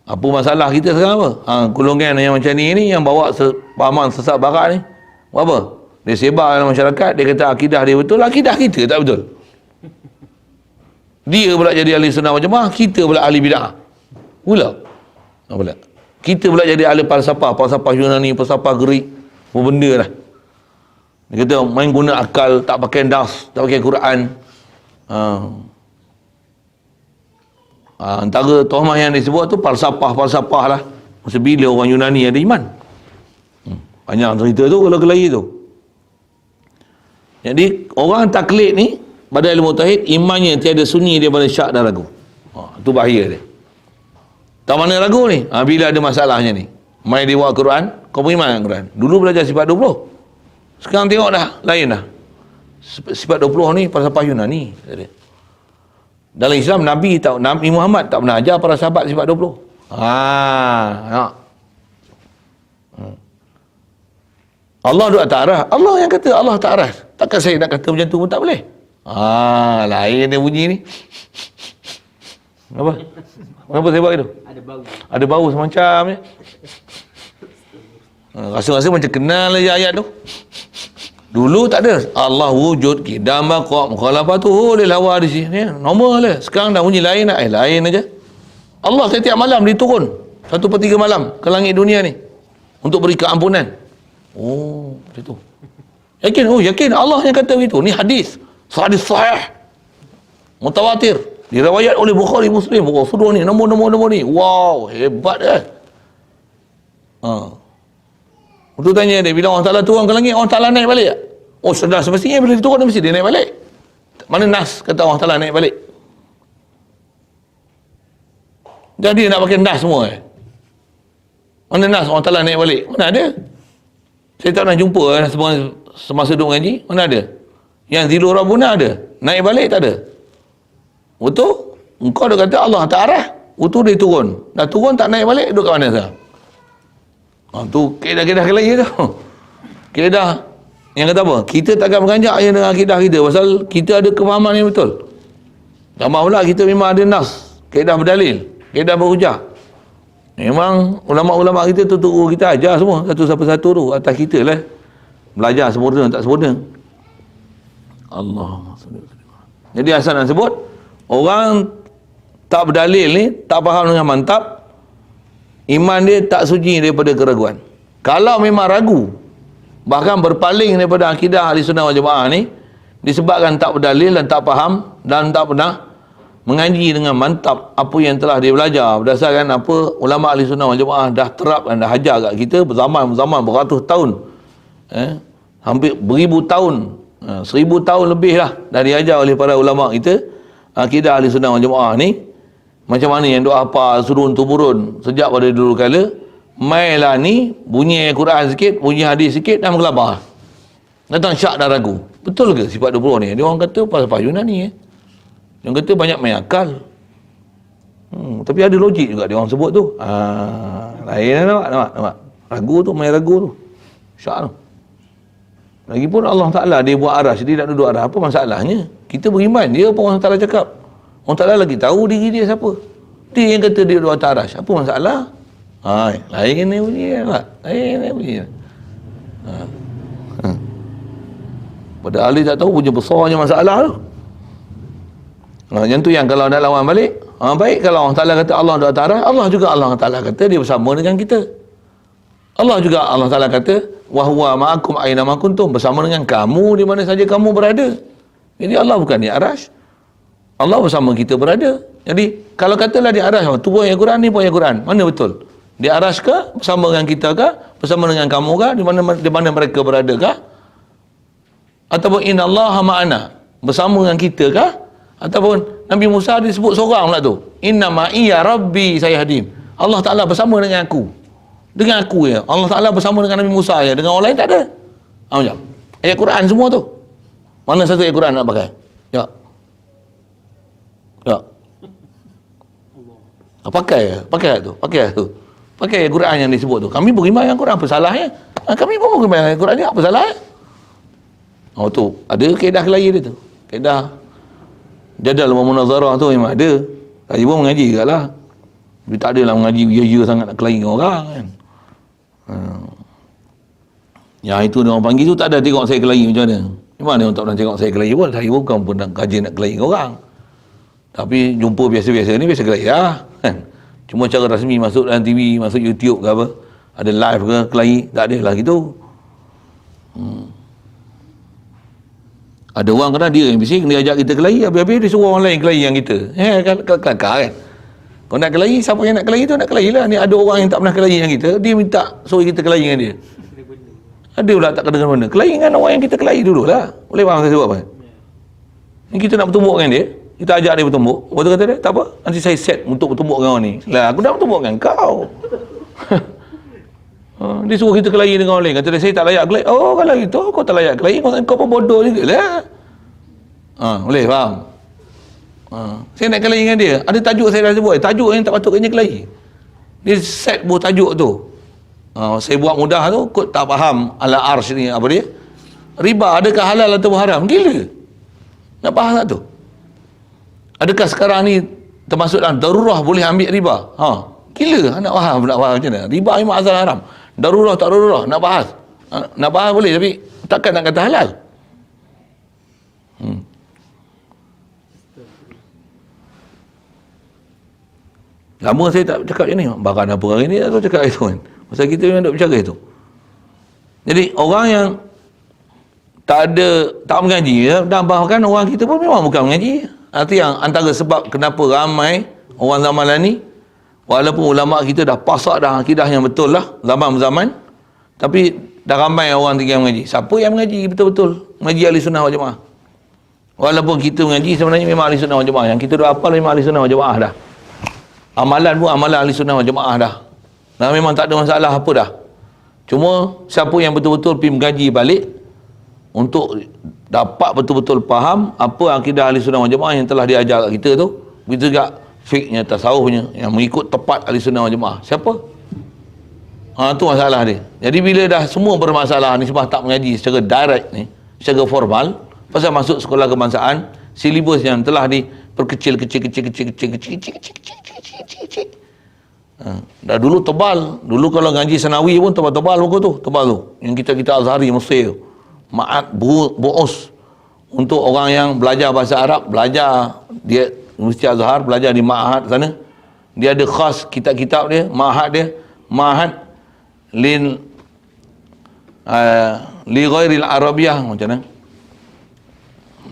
Apa masalah kita sekarang apa? Golongan yang macam ni yang bawa pahaman sesat barat ni. Apa? Dia sebar dalam masyarakat, dia kata akidah dia betul, akidah kita tak betul. Dia pula jadi ahli sunnah wal jamaah, kita pula ahli bid'ah. Pula. Kita pula jadi ahli falsafah Yunani, falsafah Greek, apa benda lah. Dia kata main guna akal, tak pakai nas, tak pakai Quran. Antara tuhmah yang disebut tu falsafah lah. Masa bila orang Yunani ada iman? Banyak cerita tu kalau kelahi tu. Jadi orang taklid ni pada ilmu tauhid, imannya tiada sunyi daripada syak dan ragu. Itu bahaya dia. Tak mana ragu ni? Bila ada masalahnya ni, main dia buat Quran, kau beriman dengan Quran. Dulu belajar sifat 20. Sekarang tengok dah, lain dah. Sifat 20 ni falsafah Yunani. Dalam Islam, Nabi Muhammad tak pernah ajar para sahabat sifat 20. Allah duduk atas arah. Allah yang kata Allah tak arah. Takkan saya nak kata macam tu pun tak boleh. Lain dia bunyi ni. Apa? Kenapa saya buat itu? Ada bau semacam ni. Rasa-rasa macam kenal je ayat tu. Dulu tak ada. Allah wujud, qidam, baqa', mukhalafatuhu lil hawadis. Ni normal lah. Sekarang dah bunyi lain lah. Lain aja. Allah setiap malam dia turun 1/3 malam ke langit dunia ni untuk beri keampunan. Macam tu. Yakin? Yakin Allah yang kata begitu. Ni hadis sahih. Mutawatir. Diriwayat oleh Bukhari, Muslim. Suruh ni, nombor ni. Wow, hebat dah. Untuk tanya dia, bila Allah Ta'ala turun ke langit, Allah Ta'ala naik balik tak? Sudah semestinya bila dia turun, mesti dia naik balik. Mana nas kata Allah Ta'ala naik balik? Jadi nak pakai nas semua Mana nas Allah Ta'ala naik balik? Mana ada? Saya tak pernah jumpa semasa duduk ngaji. Mana ada? Yang tidur Rabbuna ada. Naik balik tak ada. Betul? Engkau dah kata Allah tak arah. Betul dia turun. Dah turun tak naik balik, duduk kat mana sekarang? Tu kedah-kedah lagi tu. Kedah yang kata apa? Kita takkan beranjak je dengan akidah kita pasal kita ada kefahaman yang betul. Tambah pula kita memang ada nas, kedah berdalil, kedah berhujah. Memang ulama-ulama kita tu kita ajar semua satu-satu tu atas kita lah. Belajar sempurna tak sempurna. Allah. Jadi asal nak sebut orang tak berdalil ni, tak faham dengan mantap, iman dia tak suci daripada keraguan. Kalau memang ragu, bahkan berpaling daripada akidah ahli sunnah wal jamaah ni, disebabkan tak berdalil dan tak faham dan tak pernah mengaji dengan mantap apa yang telah dia belajar berdasarkan apa ulama ahli sunnah wal jamaah dah terapkan, dah ajar kat kita berzaman beratus tahun, hampir beribu tahun, 1000 tahun lebih lah dah diajar oleh para ulama kita akidah ahli sunnah wal jamaah ni. Macam mana yang doa apa turun temurun sejak pada dulu kala, mainlah ni bunyi Quran sikit, bunyi hadis sikit dah menggelabah. Datang syak dan ragu. Betul ke sifat 20 ni? Dia orang kata pasal Yunani Dia kata banyak main akal. Tapi ada logik juga dia orang sebut tu. Lain nampak. Ragu tu, main ragu tu. Syak tu. Lagipun Allah Ta'ala dia buat aras, dia tak duduk aras. Apa masalahnya? Kita beriman, dia apa Allah Ta'ala cakap? Allah Ta'ala lagi tahu diri dia siapa. Dia yang kata dia duduk atas aras. Apa masalah? Lain ni bunyi tak? Lain ni bunyi. Padahal dia tak tahu punya besarnya masalah tu. Yang tu yang kalau nak lawan balik, baik kalau Allah Ta'ala kata Allah duduk atas aras, Allah juga Allah Ta'ala kata dia bersama dengan kita. Allah juga Allah Ta'ala kata wa huwa ma'akum aina ma kuntum, bersama dengan kamu di mana saja kamu berada. Jadi Allah bukan di aras, Allah bersama kita berada. Jadi kalau katalah di aras, tu pun ayat Quran, ni pun ayat Quran, mana betul? Di aras ke, bersama dengan kita ke, bersama dengan kamu ke, di mana mereka berada ke? Ataupun innallaha ma'ana, bersama dengan kita ke? Ataupun Nabi Musa disebut seorang pula tu, inna ma'iya rabbi sayahdim, Allah Ta'ala bersama dengan aku. Dengan aku ya. Allah Ta'ala bersama dengan Nabi Musa ya. Dengan orang lain tak ada. Macam ayat Quran semua tu. Mana satu ayat Quran nak pakai? Ya. Pakai tu. Pakai ayat Quran yang disebut tu. Kami beriman dengan Quran, apa salahnya? Kami pun beriman dengan Quran ni, apa salahnya? Tu ada kaedah kelahi dia tu. Kaedah jadal wa munazarah tu memang ada. Tadi pun mengaji degatlah. Tapi tak adalah mengaji ya sangat nak kelahi dengan orang kan. Yang itu dia orang panggil tu tak ada tengok saya kelahi macam mana. Memang dia orang tak pernah tengok saya kelahi pun. Saya pun bukan pernah kaji nak kelahi dengan orang. Tapi jumpa biasa-biasa ni biasa kelahi lah kan. Cuma cara rasmi masuk dalam TV, masuk YouTube ke apa, ada live ke kelahi, tak ada lah gitu. Ada orang kena dia yang bising, dia ajak kita kelahi, habis-habis dia suruh orang lain kelahi yang kita. Kelakar kan. Kalau nak kelahi, siapa yang nak kelahi tu nak kelahi lah. Ni ada orang yang tak pernah kelahi dengan kita, dia minta suruh kita kelahi dengan dia. Ada pula tak kena benda. Kelahi dengan orang yang kita kelahi dulu lah. Boleh faham saya sebab apa? Ni kita nak bertumbuk dengan dia, kita ajak dia bertumbuk. Lepas tu kata dia, tak apa, nanti saya set untuk bertumbuk dengan orang ni. Lah, aku dah bertumbuk dengan kau. Dia suruh kita kelahi dengan orang lain. Kata dia, saya tak layak kelahi. Oh, kalau itu, kau tak layak kelahi, kau pun bodoh juga lah. Boleh faham? Saya nak kelahi dengan dia, ada tajuk saya dah sebut, tajuk yang tak patut kena kelahi. Dia set buah tajuk tu. Saya buat mudah tu, kot tak faham ala arsh ni apa dia. Riba, adakah halal atau haram? Gila. Nak faham tak tu? Adakah sekarang ni termasuk dalam darurah boleh ambil riba? Gila, nak faham macam mana? Riba memang asal haram. Darurah tak darurah, nak bahas. Nak bahas boleh, tapi takkan nak kata halal. Lama saya tak cakap macam ni. Bahkan apa hari ni tak cakap itu kan. Pasal kita memang tak bercakap itu. Jadi orang yang tak mengaji ya, dan bahkan orang kita pun memang bukan mengaji. Itu yang antara sebab kenapa ramai orang zaman ni, walaupun ulama kita dah pasak dah akidah yang betul lah zaman-zaman, tapi dah ramai orang tinggal mengaji. Siapa yang mengaji betul-betul? Mengaji ahli sunnah wal jamaah. Walaupun kita mengaji sebenarnya memang ahli sunnah wal jamaah. Yang kita dah hafal memang ahli sunnah wal jamaah dah. Amalan pun amalan ahli sunnah wal jamaah dah. Nah, memang tak ada masalah apa dah. Cuma siapa yang betul-betul pergi mengkaji balik untuk dapat betul-betul faham apa akidah ahli sunnah wal jamaah yang telah diajar kat kita tu, begitu juga fiqhnya, tasawufnya yang mengikut tepat ahli sunnah wal jamaah. Siapa? Tu masalah dia. Jadi bila dah semua bermasalah ni sebab tak mengaji secara direct ni, secara formal, pasal masuk sekolah kebangsaan, silibus yang telah diperkecil kecil. Dah dulu tebal. Dulu kalau ngaji Sanawi pun tebal-tebal buku tu, tebal tu. Yang kita Azhari Mesir. Ma'at bu'us. Untuk orang yang belajar bahasa Arab, belajar dia Universiti Azhar, belajar di Ma'had sana. Dia ada khas kitab-kitab dia, Ma'had dia, Ma'had li ghairil Arabiyah, macam mana?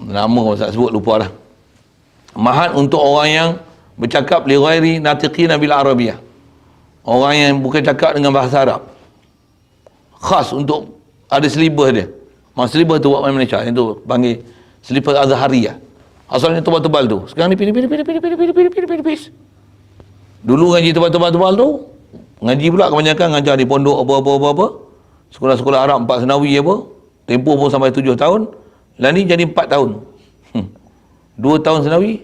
Nama saya sebut lupa dah. Ma'had untuk orang yang bercakap li ghairi natiqina bil Arabiyah. Orang yang bukan cakap dengan bahasa Arab. Khas untuk ada selibah dia. Selibah tu buat main Malaysia, yang tu panggil selibah Azhariyah. Asalnya tebal-tebal tu. Sekarang ni pilih. Dulu ngaji tebal-tebal tu, ngaji pula kebanyakan ngajar di pondok apa. Sekolah-sekolah Arab 4 senawi apa. Tempoh pun sampai 7 tahun. Lah ni jadi 4 tahun. 2 tahun senawi.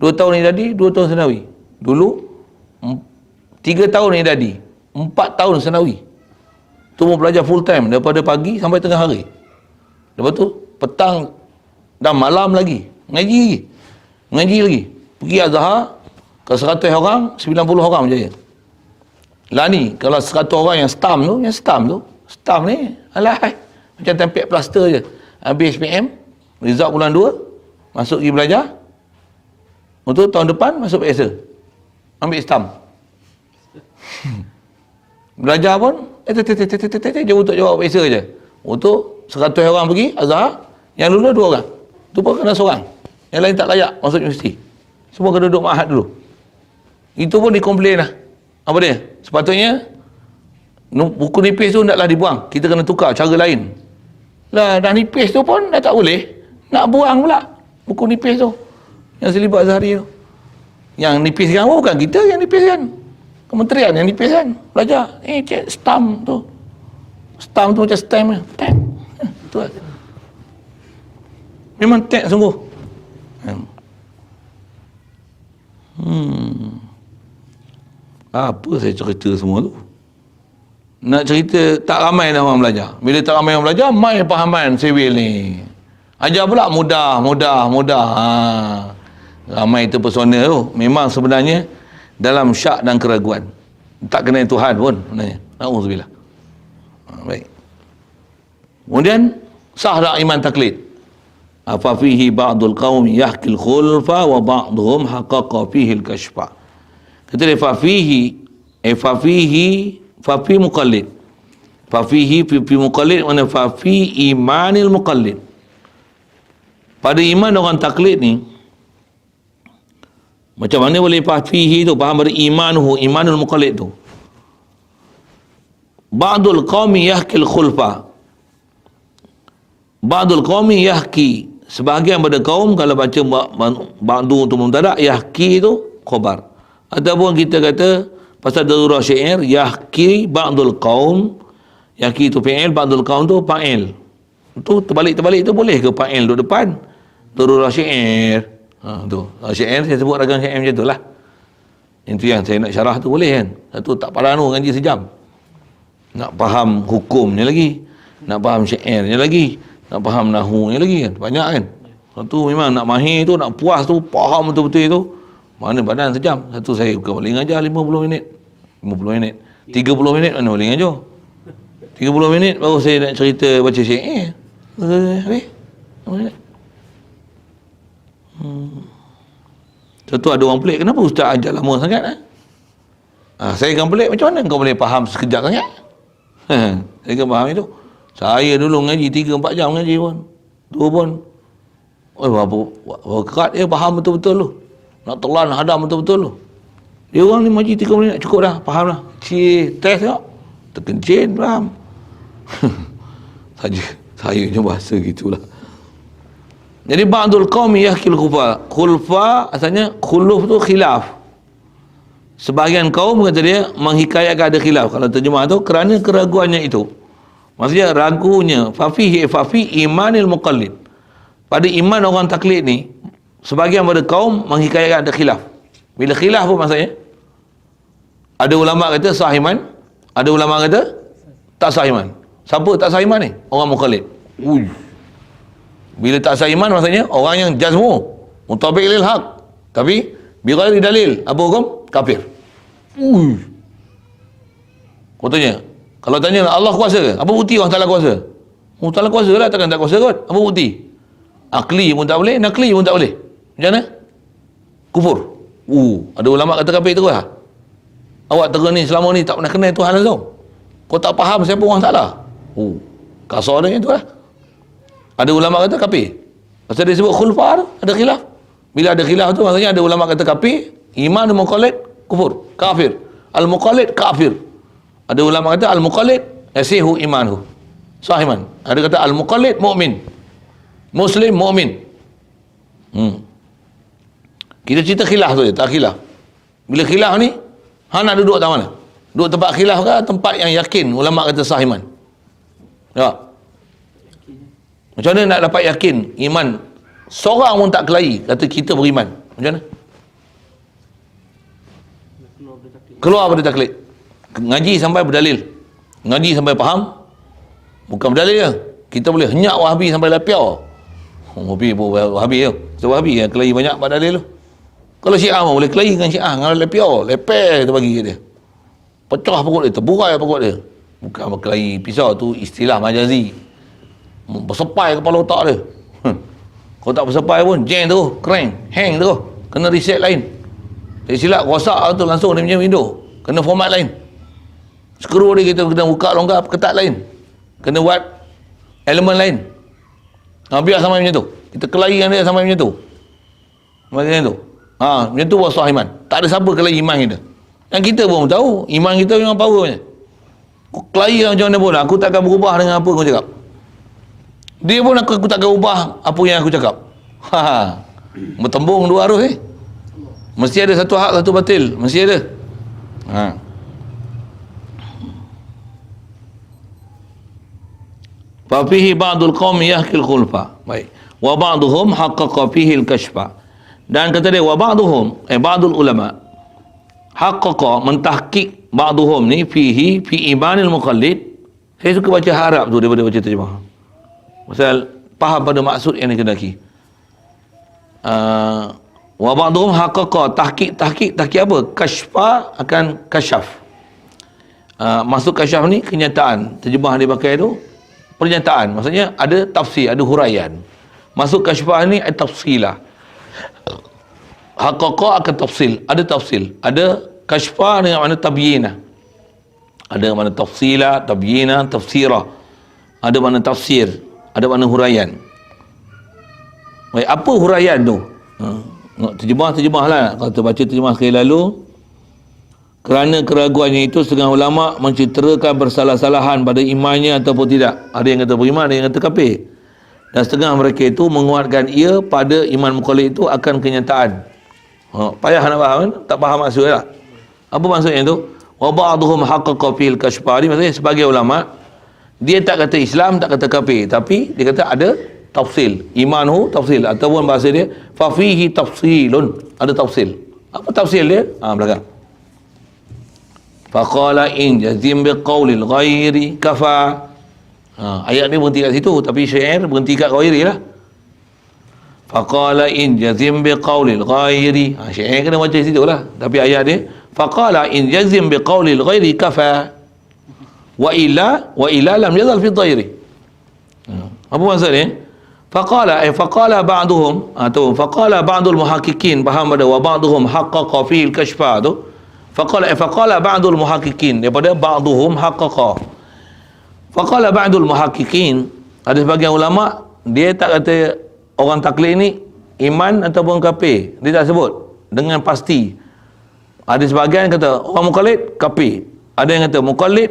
2 tahun ni tadi, 2 tahun senawi. Dulu 3 tahun ni tadi 4 tahun senawi tu mau belajar full time daripada pagi sampai tengah hari. Lepas tu petang dan malam lagi ngaji lagi. Pergi Azhar ke 100 orang 90 orang berjaya. Lah ni kalau 100 orang yang stam ni alahai macam tempek plaster je. Habis SPM result bulan 2 masuk pergi belajar. Untuk tahun depan masuk PSA ambil stam. Belajar pun jauh untuk jawab PSA je. Untuk 100 orang pergi Azhar, yang lulus 2 orang. Tu pun kena seorang. Yang lain tak layak masuk universiti. Semua kena duduk ma'had dulu. Itu pun dikomplain lah. Apa dia? Sepatutnya buku nipis tu naklah dibuang. Kita kena tukar cara lain. Lah dah nipis tu pun dah tak boleh. Nak buang pula buku nipis tu. Yang selibat sehari tu. Yang nipiskan bukan kita yang nipiskan. Kementerian yang nipiskan. Belajar. Cek stamp tu. Stamp tu macam stamp lah. Tag. Tu lah. Memang tag sungguh. Apa saya cerita semua tu? Nak cerita tak ramai dah orang belajar. Bila tak ramai orang belajar, mai pahaman sivil ni. Ajar pula mudah. Ramai terpesona tu. Memang sebenarnya dalam syak dan keraguan. Tak kenal Tuhan pun sebenarnya. Na'udzubillah. Baik. Kemudian sah tak iman taklid? Fa fihi ba'dul qaumi yahkil khulfa wa ba'duhum haqaqa fihi al-kashfa. Kata dia fa fi muqallid. Fa fihi muqallid mana fa fi imanil muqallid. Pada iman orang taklid ni macam mana boleh fa fihi tu faham pada imanul muqallid tu. Ba'dul qaumi yahkil khulfa. Ba'dul qaumi yahki, sebahagian pada kaum kalau baca ba'du tu mubtada, yahki tu khabar. Ataupun kita kata pasal darurah syair, yahki ba'dul qaum, yahki tu fi'il, ba'dul qaum tu fa'il. Itu terbalik tu boleh ke fa'il duduk depan darurah syair? Tu syair saya sebut ragam syair macam tu lah. Itu yang saya nak syarah tu boleh kan. Satu tak paranu ngaji sejam, nak faham hukumnya lagi, nak faham syairnya lagi, nak faham nahunya lagi kan, banyak kan. Satu memang nak mahir tu, nak puas tu, faham betul-betul tu, mana badan sejam. Satu saya bukan boleh ngajar 50 minit 30 minit mana boleh ngajar 30 minit baru saya nak cerita baca syair. Habis Satu ada orang pelik, kenapa ustaz ajar lama sangat saya kan pelik, macam mana kau boleh faham sekejap sangat? Saya kan faham itu. Saya dulu ngaji 3-4 jam ngaji pun. Tu pun berapa kerat dia faham betul-betul tu. Nak telan hadam betul-betul tu. Dia orang ni ngaji 3 minit cukup dah, faham dah. Test tengok. Terkencin faham. Saya je bahasa gitulah. Jadi ba'dul qaumi yahkil khulfa asalnya khuluf tu khilaf. Sebahagian kaum kata dia menghikayatkan ada khilaf. Kalau terjemah tu kerana keraguannya itu. Maksudnya ragunya fafi imanil muqallid. Pada iman orang taklid ni sebahagian pada kaum menghikayatkan ada khilaf. Bila khilaf pun maksudnya ada ulama kata sah iman, ada ulama kata tak sah iman. Siapa tak sah iman ni? Orang muqallid. Bila tak sah iman maksudnya orang yang jazmu mutabiq lil haq tapi bighairi dalil, apa hukum? Kafir. Katanya kalau tanya Allah kuasa ke? Apa bukti Allah Ta'ala kuasa? Allah Ta'ala kuasa lah, takkan tak kuasa kot. Apa bukti? Akli pun tak boleh, nakli pun tak boleh. Macam mana? Kufur. Ada ulama kata kafir tu lah. Awak tengah ni selama ni tak pernah kenal Tuhan langsung. Kau tak faham siapa Allah Ta'ala. Kasar dia tu lah. Ada ulama kata kafir. Pasal dia sebut khulfa tu, ada khilaf. Bila ada khilaf tu maksudnya ada ulama kata kafir, iman al-muqallid kufur, kafir. Al-muqallid kafir. Ada ulama kata al-muqallid yasihu imanhu, sah iman. Ada kata al-muqallid mu'min, muslim mu'min. Kita cerita khilaf tu je, tak khilaf. Bila khilaf ni nak duduk tak mana? Duduk tempat khilaf ke tempat yang yakin ulama kata sah iman? Ya. Macam mana nak dapat yakin iman? Seorang pun tak kelahi kata kita beriman. Macam mana? keluar pada taklid. Ngaji sampai berdalil, ngaji sampai faham, bukan berdalil je. Kita boleh henyak Wahabi sampai lapiau. Wahabi tu. So Wahabi yang kelahi banyak pada dalil tu. Kalau Syiah boleh kelahi dengan Syiah, dengan lapiau, lepeh kita bagi dia. Pecah perut dia, terburai perut dia. Bukan berkelahi pisau tu istilah majazi. Bersepai kepala otak dia. Kalau tak bersepai pun, jeng tu, kering, hang tu, kena reset lain. Tak silap, rosak tu langsung dia punya window. Kena format lain. Skru dia kita kena buka longgar ketat lain. Kena buat elemen lain. Biar sampai macam tu. Kita kelahi dengan dia sampai macam tu. Macam tu. Macam tu wasah iman. Tak ada siapa kelahi iman kita. Dan kita pun tahu, iman kita memang power punya. Kelahi macam mana pun, aku takkan berubah dengan apa kau cakap. Dia pun aku takkan ubah apa yang aku cakap. Bertembung dua arus Mesti ada satu hak, satu batil. Mesti ada. Fafihi ba'dul qawmi yahkil khulfa. Baik. Wa ba'duhum haqqaqa fihi al-kashfa. Dan kata dia, wa ba'duhum, ba'dul ulama, haqqaqa, mentahkik ba'duhum ni, fihi, fi imanil muqallid. Saya suka baca Arab tu daripada baca terjemah. Pasal faham pada maksud yang dikendaki. Wa ba'duhum haqqaqa, tahkik apa? Kashfa akan kasyaf. Maksud kasyaf ni kenyataan. Terjemah dia pakai tu pernyataan, maksudnya ada tafsir, ada huraian. Masuk kasyfah ni tafsilah. Haqqaqa akan tafsil, ada tafsil. Ada kasyfah dengan makna tabyinah. Ada makna tafsilah, tabyinah, tafsirah. Ada makna tafsir, ada makna huraian. Baik, apa huraian tu? Terjemah lah. Kalau kita baca terjemah sekali lalu, kerana keraguannya itu setengah ulama menciterakan bersalah-salahan pada imannya ataupun tidak. Ada yang kata beriman, ada yang kata kafir. Dan setengah mereka itu menguatkan ia pada iman muqallid itu akan kenyataan. Payah nak faham kan? Tak faham maksudnya tak? Apa maksudnya itu? Wa ba'duhum haqqaqa fil kashfa. Maksudnya sebagai ulama, dia tak kata Islam, tak kata kafir, tapi dia kata ada tafsil. Imanhu tafsil, ataupun bahasa dia fa fihi tafsilun, ada tafsil. Apa tafsil dia? Belakang. Faqala in jazim biqaulil ghairi kafa. Ayat ni berhenti kat situ, tapi syair berhenti kat ghairi lah. Faqala in jazim biqaulil ghairi. Syair kena baca situ lah. Tapi ayat dia, faqala in jazim biqaulil ghairi kafa. Wa ila lam yazal fi dhairi. Apa maksud ni? Faqala ba'duhum, atau faqala ba'dul muhaqqiqin, faham pada wa ba'duhum haqqaqa fil kashfa tu. Faqala ba'dul muhaqqiqin, daripada ba'duhum haqqaqa. Faqala ba'dul muhaqqiqin, ada sebagian ulama dia tak kata orang taklid ni iman ataupun kafir, dia tak sebut dengan pasti. Ada sebagian kata orang muqallid kafir, ada yang kata muqallid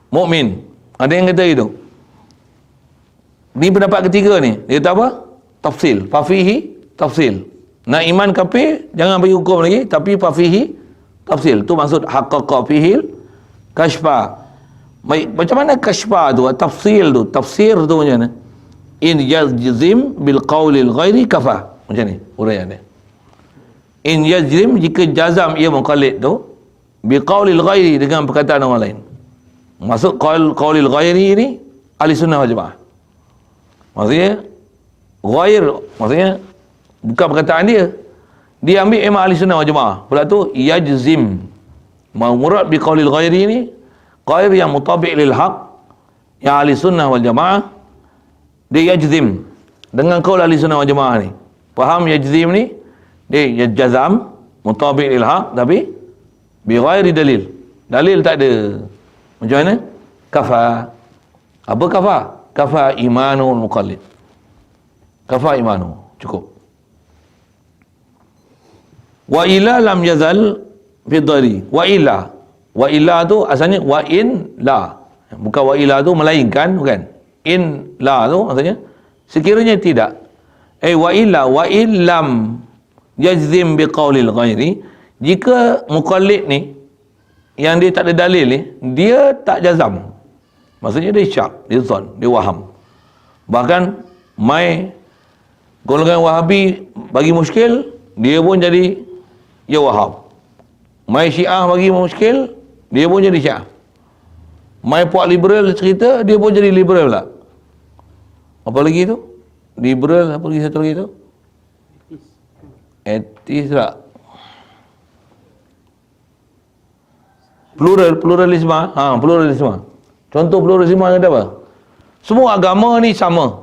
mukmin, ada yang kata itu. Ni pendapat ketiga ni, dia kata apa? Tafsil, fafihi tafsil. Nak iman kafir jangan bagi hukum lagi, tapi fafihi tafsil. Tu maksud haqqaqa fihil kashfa. Baik, macam mana kashfa tu, tafsil tu, tafsir tu macam mana? In yajzim bil qaulil ghairi kafa. Macam ni uraian dia. In yajzim, jika jazam ia muqallid tu bi qaulil ghairi, dengan perkataan orang lain. Maksud qaulil ghairi ni ahli sunnah wal jamaah. Maksudnya ghair, maksudnya bukan perkataan dia. Dia ambil memang ahli sunnah wal jamaah. Pula tu yajzim. Murad bi qaulil ghairi ni ghair yang mutabi' lil haq, yang ahli sunnah wal jamaah. Dia yajzim dengan qaul ahli sunnah wal jamaah ni. Faham yajzim ni? Dia jazam mutabi' lil haq, tapi bi ghairi dalil. Dalil tak ada. Macam mana? Kafa. Apa kafa? Kafa imanul muqallid. Kafa imanu, cukup. Wa ila lam yazal fi dhari. Wa ila tu asalnya wa in la. Bukan wa ila tu melainkan, bukan. In la tu maksudnya sekiranya tidak. Wa illa wa illam yajzim biqaulil ghairi, jika muqallid ni yang dia tak ada dalil ni, dia tak jazam, maksudnya dia syak, dia zon, dia waham. Bahkan mai golongan Wahabi bagi muskil, dia pun jadi ya wahab. Mai Syiah bagi muskil, dia pun jadi Syiah. Mai puak liberal cerita, dia pun jadi liberal pula. Apa lagi tu? Liberal, apa lagi satu lagi tu? Etis tak? Pluralisme. Pluralisme. Contoh pluralisme ada apa? Semua agama ni sama.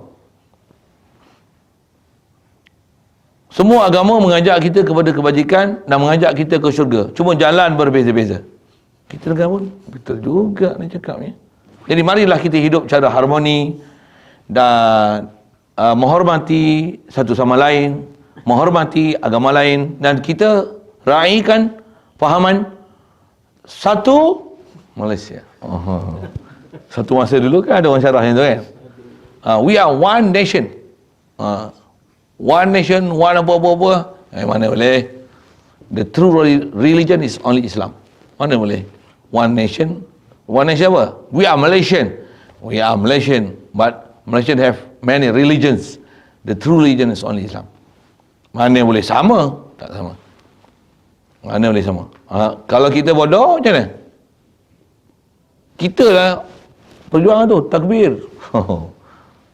Semua agama mengajak kita kepada kebajikan dan mengajak kita ke syurga. Cuma jalan berbeza-beza. Kita dengar pun, betul juga ni cakapnya. Jadi marilah kita hidup cara harmoni dan menghormati satu sama lain, menghormati agama lain, dan kita raikan fahaman satu Malaysia. Satu masa dulu kan ada orang syarah yang tu kan. We are one nation. One nation, one apa-apa. Mana boleh. The true religion is only Islam. Mana boleh. One nation. One nation apa? We are Malaysian. We are Malaysian. But Malaysian have many religions. The true religion is only Islam. Mana boleh sama? Tak sama. Mana boleh sama? Kalau kita bodoh, macam mana? Kita lah perjuangan tu, takbir.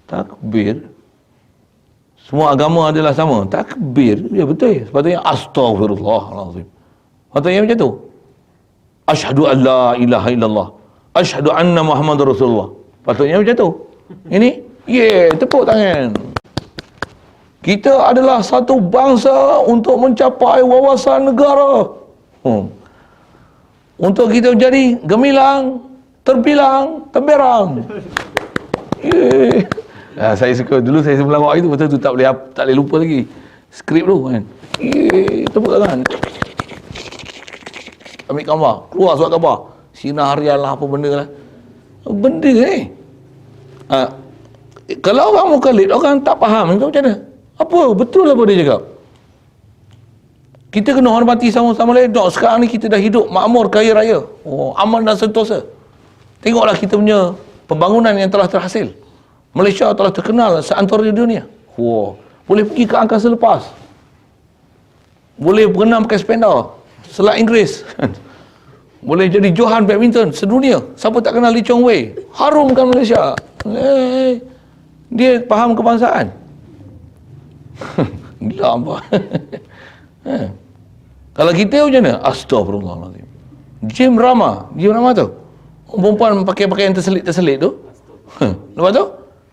Takbir. Semua agama adalah sama. Takbir, ya betul. Sepatutnya astagfirullahalazim. Sepatutnya macam tu. Asyhadu an la ilaha illallah. Asyhadu anna Muhammadar Rasulullah. Patutnya macam tu. Ini, tepuk tangan. Kita adalah satu bangsa untuk mencapai wawasan negara. Untuk kita menjadi gemilang, terbilang, temberang. Saya suka dulu saya melawak itu betul tu tak boleh lupa lagi. Skrip tu kan. Tepuk tangan. Ambil gambar, keluar surat gambar. Sinar harian lah apa benda lah. Benda ni. Kalau orang mukallid, orang tak faham tu macam mana? Apa? Betul apa dia cakap? Kita kena hormati sama-sama lain. Sekarang ni kita dah hidup makmur, kaya raya. Aman dan sentosa. Tengoklah kita punya pembangunan yang telah terhasil. Malaysia telah terkenal seantara dunia. Boleh pergi ke angkasa lepas. Boleh berenang pakai sepeda. Selat Inggeris. Boleh jadi Johan badminton sedunia. Siapa tak kenal Lee Chong Wei? Harumkan Malaysia. Dia faham kebangsaan. Gila apa? Kalau kita macam mana? Astagfirullahaladzim. Jim Rama tu. Perempuan pakai pakaian terselit tu. Lepas tu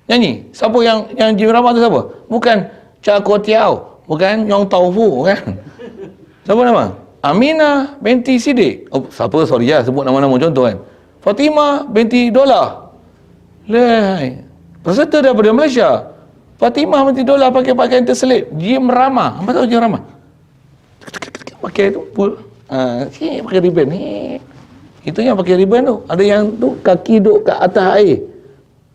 nyanyi. Siapa yang Jim Rama tu siapa? Bukan Cha Ko Tiao, bukan Yong Tau Fu, kan? Siapa nama? Aminah binti Siddiq. Siapa? Sorry ya, sebut nama-nama contoh kan. Fatimah binti Dola. Peserta daripada Malaysia. Fatimah binti Dola pakai pakaian terselit. Jim Rama. Apa tahu Jim Rama? Pakai tu. Pakai ribbon. Itu yang pakai ribbon tu. Ada yang tu kaki duduk kat atas air.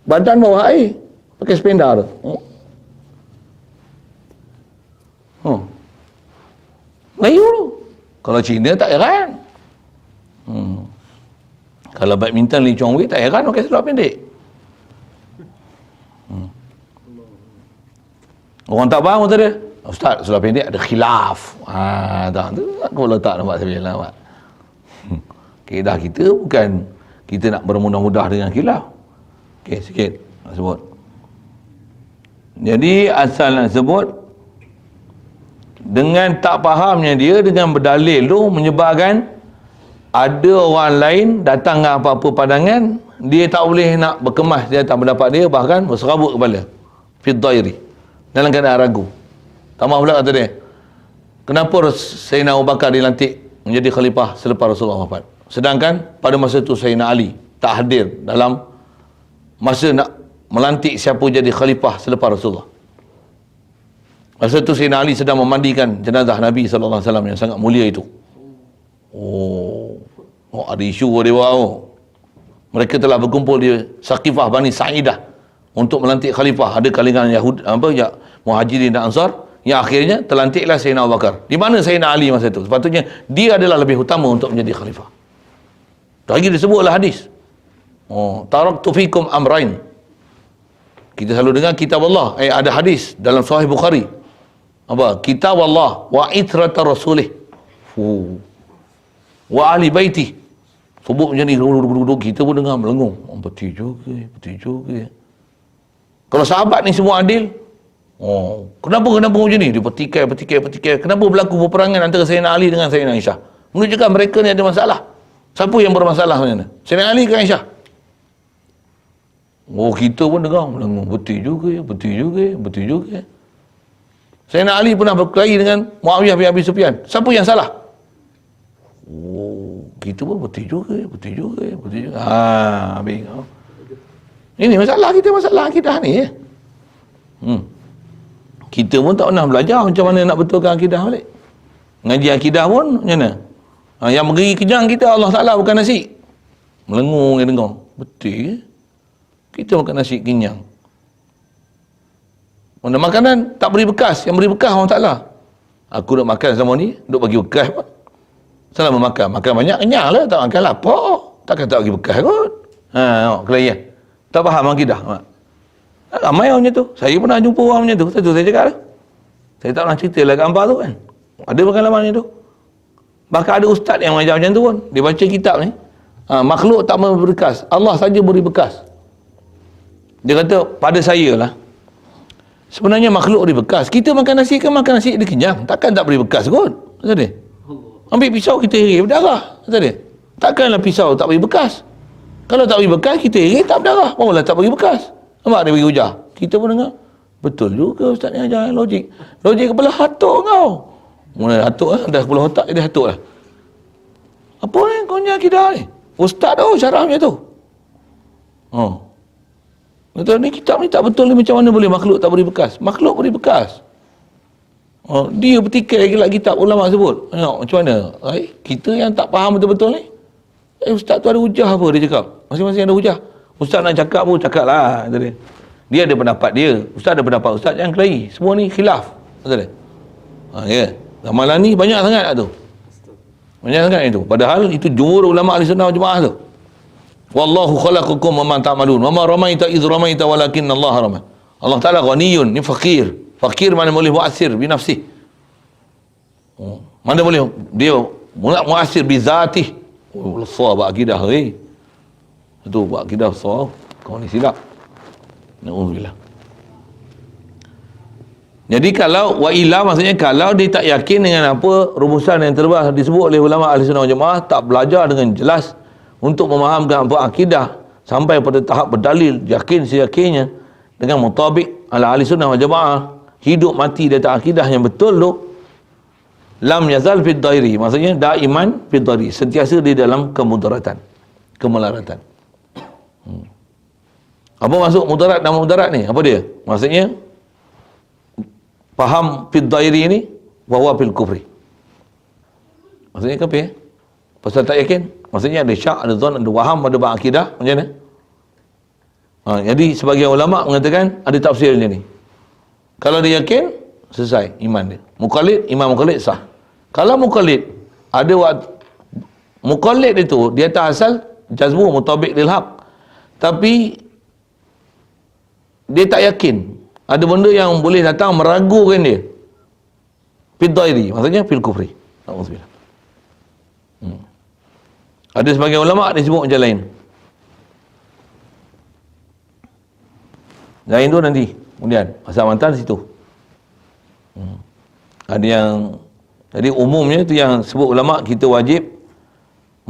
Badan bawah air. Pakai sependa tu. Melayu tu. Kalau Cina tak heran. Kalau badminton Lee Chong Wei tak heran pakai seluar pendek. Orang tak faham kata dia. Ustaz, seluar pendek ada khilaf. Tak. Aku letak nampak saya nampak. Kaedah kita bukan kita nak bermudah-mudah dengan khilaf. Okey, sikit nak sebut. Jadi asal nak sebut dengan tak fahamnya dia, dengan berdalil tu menyebabkan ada orang lain datang dengan apa-apa pandangan, dia tak boleh nak berkemas dia tak pendapat dia, bahkan berserabut kepala fi dhairi, dalam keadaan ragu. Tambah pula kata dia, kenapa Sayyidina Abu Bakar dilantik menjadi khalifah selepas Rasulullah wafat, sedangkan pada masa itu Sayyidina Ali tak hadir dalam masa nak melantik siapa jadi khalifah selepas Rasulullah. Masa itu Sayyidina Ali sedang memandikan jenazah Nabi SAW yang sangat mulia itu. Ada isu dia bawa. Mereka telah berkumpul di Saqifah Bani Sa'idah untuk melantik khalifah. Ada kalangan Muhajirin dan Ansar, yang akhirnya terlantiklah Sayyidina Abu Bakar. Di mana Sayyidina Ali masa itu? Sepatutnya dia adalah lebih utama untuk menjadi khalifah. Lagi disebutlah hadis. Taraktu fikum amrain. Kita selalu dengar kitab Allah. Ada hadis dalam Sahih Bukhari. Apa? Kitab Allah wa itrata rasulih. wa ahli baiti. Sebut macam ni, duduk kita pun dengar melengung. Betul juga. Kalau sahabat ni semua adil, kenapa macam ni? Dia petikai. Kenapa berlaku peperangan antara Sayyidina Ali dengan Sayyidina Aisyah? Menunjukkan mereka ni ada masalah. Siapa yang bermasalah sebenarnya? Sayyidina Ali ke Aisyah? Kita pun dengar melengung. Betul juga. Sayyidina Ali pernah berkelahi dengan Muawiyah bin Abi Sufyan. Siapa yang salah? Kita pun betul juga. Habis. Ini masalah akidah ni. Kita pun tak pernah belajar macam mana nak betulkan akidah balik. Ngaji akidah pun macam mana? Yang beri kejang kita Allah Ta'ala bukan nasi. Melengung dia dengar. Betul ke? Kita makan nasi kenyang. Mana makanan tak beri bekas, yang beri bekas Allah Ta'ala. Aku nak makan selama ni, duk bagi bekas pun. Selama makan banyak kenyang lah, tak makan lapar. Takkan tak bagi bekas kot. Kelayan. Tak faham akidah. Ramai orang macam tu. Saya pernah jumpa orang macam tu. Saya cakap lah. Saya tak pernah cerita lah gambar tu kan. Ada pengalaman macam tu. Bahkan ada ustaz yang mengajar macam tu pun. Dia baca kitab ni. Makhluk tak memberi bekas. Allah saja beri bekas. Dia kata, pada saya lah. Sebenarnya makhluk beri bekas. Kita makan nasi dia kenyang. Takkan tak beri bekas kot. Kata dia. Ambil pisau kita irit berdarah. Kata dia. Takkanlah pisau tak beri bekas. Kalau tak beri bekas, kita irit tak berdarah. Barulah tak beri bekas. Nampak dia bagi hujah. Kita pun dengar. Betul juga ustaz ni ajar logik. Logik kepala hatuk kau. Mula hatuk lah. Dah kepala otak dia hatuk lah. Apa ni kau ni akidah ni? Ustaz tu syarah macam tu. Kata ni kitab ni tak betul ni, macam mana boleh makhluk tak beri bekas? Makhluk beri bekas. Dia bertikai lagi kitab ulama sebut. Macam mana? Kita yang tak faham betul-betul ni. Ustaz tu ada hujah apa dia cakap? Masing-masing ada hujah. Ustaz nak cakap pun cakap lah. Dia ada pendapat dia. Ustaz ada pendapat ustaz, jangan kelahi. Semua ni khilaf. Betul tak? Ya. Ramalan ni banyak sangat tak tu? Banyak sangat itu. Padahal itu jumhur ulama ahli sunnah wal jamaah tu. Wallahu khalaqakum wa ma ta'malun. Wa ma ramaita idh ramaita walakinna Allah rama. Allah Ta'ala ghaniyun, ni fakir. Fakir mana boleh muasir bi nafsi. Mana boleh dia muasir bi zatih. Sawab akidah itu buat akidah sawab. Kau ni silap. Na'udzubillah. Jadi kalau wa ila, maksudnya kalau dia tak yakin dengan apa rumusan yang terbahas disebut oleh ulama ahli sunnah wal jamaah, tak belajar dengan jelas untuk memahamkan apa akidah sampai pada tahap berdalil yakin seyakinnya dengan mutabik ala ahli sunnah wal jamaah, hidup mati di atas akidah yang betul tu, lam yazal fid dairi, maksudnya daiman fid dairi, sentiasa di dalam kemudaratan, kemelaratan. Apa maksud mudarat dan mudarat ni? Apa dia? Maksudnya faham fid dairi ni bahwa fil kufri. Maksudnya apa ya? Pasal tak yakin. Maksudnya ada syak, ada zon, ada waham, ada ba'akidah. Macam mana? Jadi sebagian ulama mengatakan ada tafsir macam ni. Kalau dia yakin, selesai iman dia. Muqallid, iman muqallid sah. Kalau muqallid, ada waktu muqallid itu dia tak asal jazmu mutabik lil haq. Tapi dia tak yakin. Ada benda yang boleh datang meragukan dia. Fid dairi, maksudnya fil kufri. Alhamdulillah. Ada sebagian ulama dia sebut macam lain. Lain tu nanti kemudian asal mantan situ. Ada yang, jadi umumnya tu yang sebut ulama kita wajib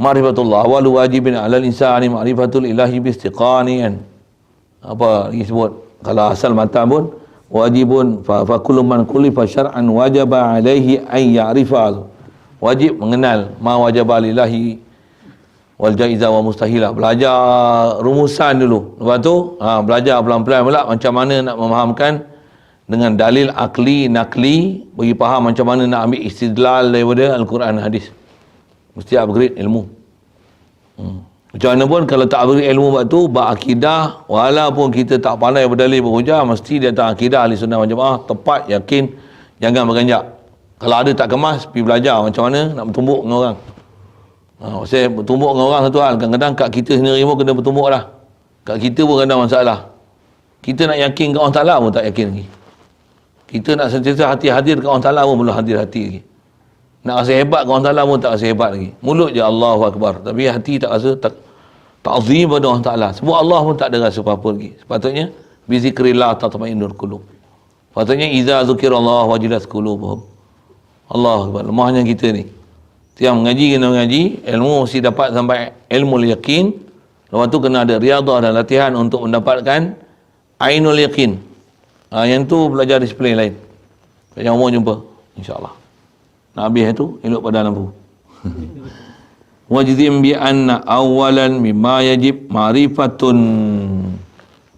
ma'rifatullah, awalu wajibin 'alal insani ma'rifatul ilahi bi istiqani kan. Apa lagi sebut? Kalau asal matan pun wajibun fa kullu man kullifa syar'an wajaba 'alaihi ay ya'rifa. Wajib mengenal ma wajaba lillahi wal jaiza wa mustahilah. Belajar rumusan dulu. Lepas tu belajar pelan-pelan pula macam mana nak memahamkan dengan dalil akli, nakli, bagi faham macam mana nak ambil istidlal daripada Al-Quran, hadis. Mesti upgrade ilmu. Macam mana pun kalau tak upgrade ilmu waktu berakidah, walaupun kita tak pandai berdalil berhujah, mesti dia tak akidah ahli sunnah wal jamaah, tepat, yakin, jangan berganjak. Kalau ada tak kemas, pergi belajar macam mana nak bertumbuk dengan orang. Saya bertumbuk dengan orang satu hal, kadang-kadang kat kita sendiri pun kena bertumbuk lah. Kat kita pun kadang masalah. Kita nak yakin kat Allah Ta'ala pun tak yakin lagi. Kita nak sentiasa hati hadir kat Allah Ta'ala pun belum hadir hati lagi. Nak rasa hebat dengan Allah Ta'ala pun tak rasa hebat lagi. Mulut je Allahu Akbar, tapi hati tak rasa ta'zim pada Allah Ta'ala. Sebut Allah pun tak ada rasa apa-apa lagi. Sepatutnya bi zikrillah tatma'innul qulub. Sepatutnya iza zukirallah wajilat qulubuhum. Allahu Akbar. Lemahnya kita ni. Tiap mengaji kena mengaji, ilmu mesti dapat sampai ilmu yakin. Lepas tu kena ada riadah dan latihan untuk mendapatkan ainul yakin. Yang tu belajar disiplin lain. Yang umur jumpa insya-Allah. Nak habis itu elok pada lampu. Wajzim bi anna awalan mimma yajib ma'rifatun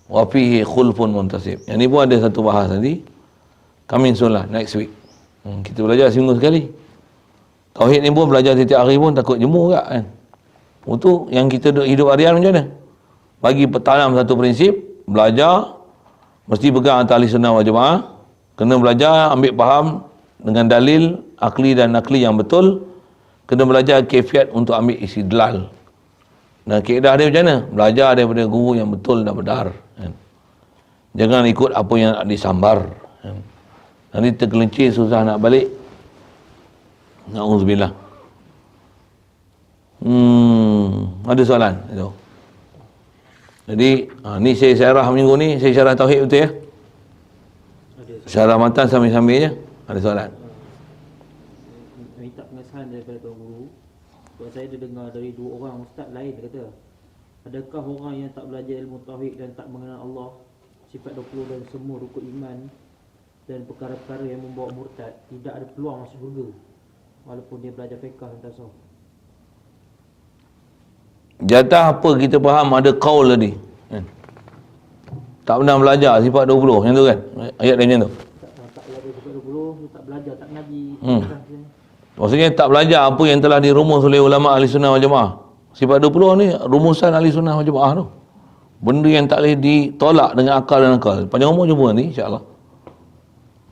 wa fihi khulfun muntasib. Yang ni pun ada satu bahas nanti. Coming soon lah, next week. Kita belajar seminggu sekali. Tauhid ni pun belajar setiap hari pun takut jemu tak kan. Itu yang kita hidup harian macam mana? Bagi tanam satu prinsip, belajar mesti pegang atas ahli sunnah wal jamaah. Kena belajar ambil faham dengan dalil akli dan nakli yang betul. Kena belajar kefiat untuk ambil istidlal. Dan kaedah dia macam mana? Belajar daripada guru yang betul dan benar kan? Jangan ikut apa yang nak disambar kan? Nanti tergelincir, susah nak balik. Na'udzubillah. Ada soalan itu. Jadi ni saya syarah minggu ni, saya syarah tauhid betul ya. Syarah matan sambil-sambil je. Ada soalan? Minta pengesahan daripada Tuan Guru. Sebab saya ada dengar dari dua orang ustaz lain kata, adakah orang yang tak belajar ilmu tauhid dan tak mengenal Allah, sifat 20 dan semua rukun iman dan perkara-perkara yang membawa murtad, tidak ada peluang masuk syurga walaupun dia belajar fiqh dan tasawuf? Jatah apa kita faham ada qaul tadi kan? Tak pernah belajar sifat 20 yang tu kan, ayat dia macam tu. Tak belajar sifat 20, tak belajar, tak ngaji. Maksudnya tak belajar apa yang telah dirumus oleh ulama ahli sunnah wal jamaah. Sifat 20 ni rumusan ahli sunnah wal jamaah tu. Benda yang tak boleh ditolak dengan akal dan akal. Panjang umur jumpa ni insya-Allah.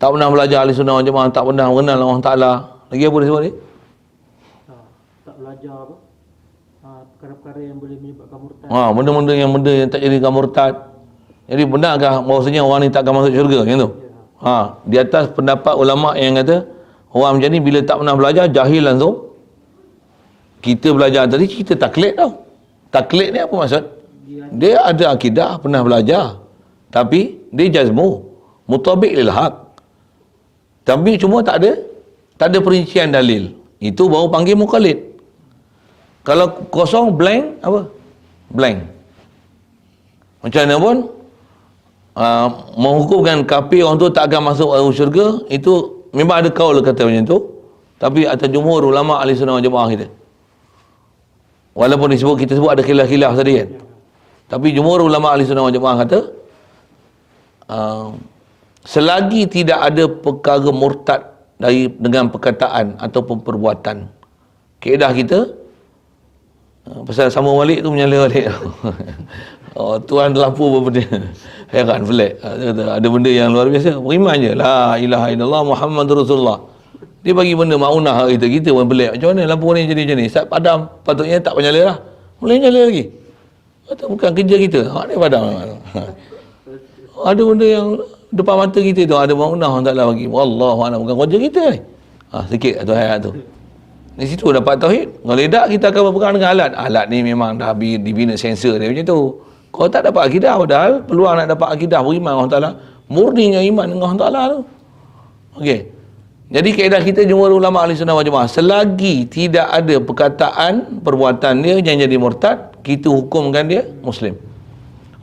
Tak pernah belajar ahli sunnah wal jamaah, tak pernah mengenal Allah Taala. Lagi apa dia sebut ni? Tak belajar apa? Perkara-perkara yang boleh menyebabkan murtad. Benda-benda yang tak jadikan murtad. Jadi benarkah bahawasanya orang ni takkan masuk syurga macam tu? Di atas pendapat ulama yang kata orang macam ni bila tak pernah belajar jahil langsung. Kita belajar tadi kita taklid tau. Taklid ni apa maksud? Dia ada akidah, pernah belajar. Tapi dia jazmu, mutabik lil haq. Tapi cuma tak ada perincian dalil. Itu baru panggil muqallid. Kalau kosong, blank, apa? Blank. Macam mana pun, menghukumkan kafir orang tu tak akan masuk syurga, itu memang ada kaul kata macam tu. Tapi atas jumhur ulama ahli sunnah wal jamaah kita. Walaupun kita sebut ada khilaf-khilaf tadi kan. Tapi jumhur ulama ahli sunnah wal jamaah kata, selagi tidak ada perkara murtad dengan perkataan ataupun perbuatan, kaedah kita pasal sama balik tu menyala balik. Tuan lampu apa benda. Heran pelik. Ada benda yang luar biasa. Beriman je. La ilaha illallah Muhammadur Rasulullah. Dia bagi benda maunah kita pun pelik. Macam mana lampu ni jadi macam ni? Saat padam patutnya tak menyala lah. Boleh nyala lagi. Atau bukan kerja kita. Ni padam. Ada benda yang depan mata kita tu ada maunah orang Taala bagi. Wallahualam bukan kerja kita ni. Sikit tu ayat tu. Di situ dapat tauhid. Kalau tidak kita akan berpegang dengan alat. Alat ni memang dah dibina sensor dia macam tu. Kalau tak dapat akidah, padahal peluang nak dapat akidah beriman Allah Ta'ala, murninya iman dengan Allah Ta'ala tu. Okey. Jadi kaedah kita jumhur ulama ahli sunnah wal jamaah, selagi tidak ada perkataan, perbuatan dia yang jadi murtad, kita hukumkan dia Muslim.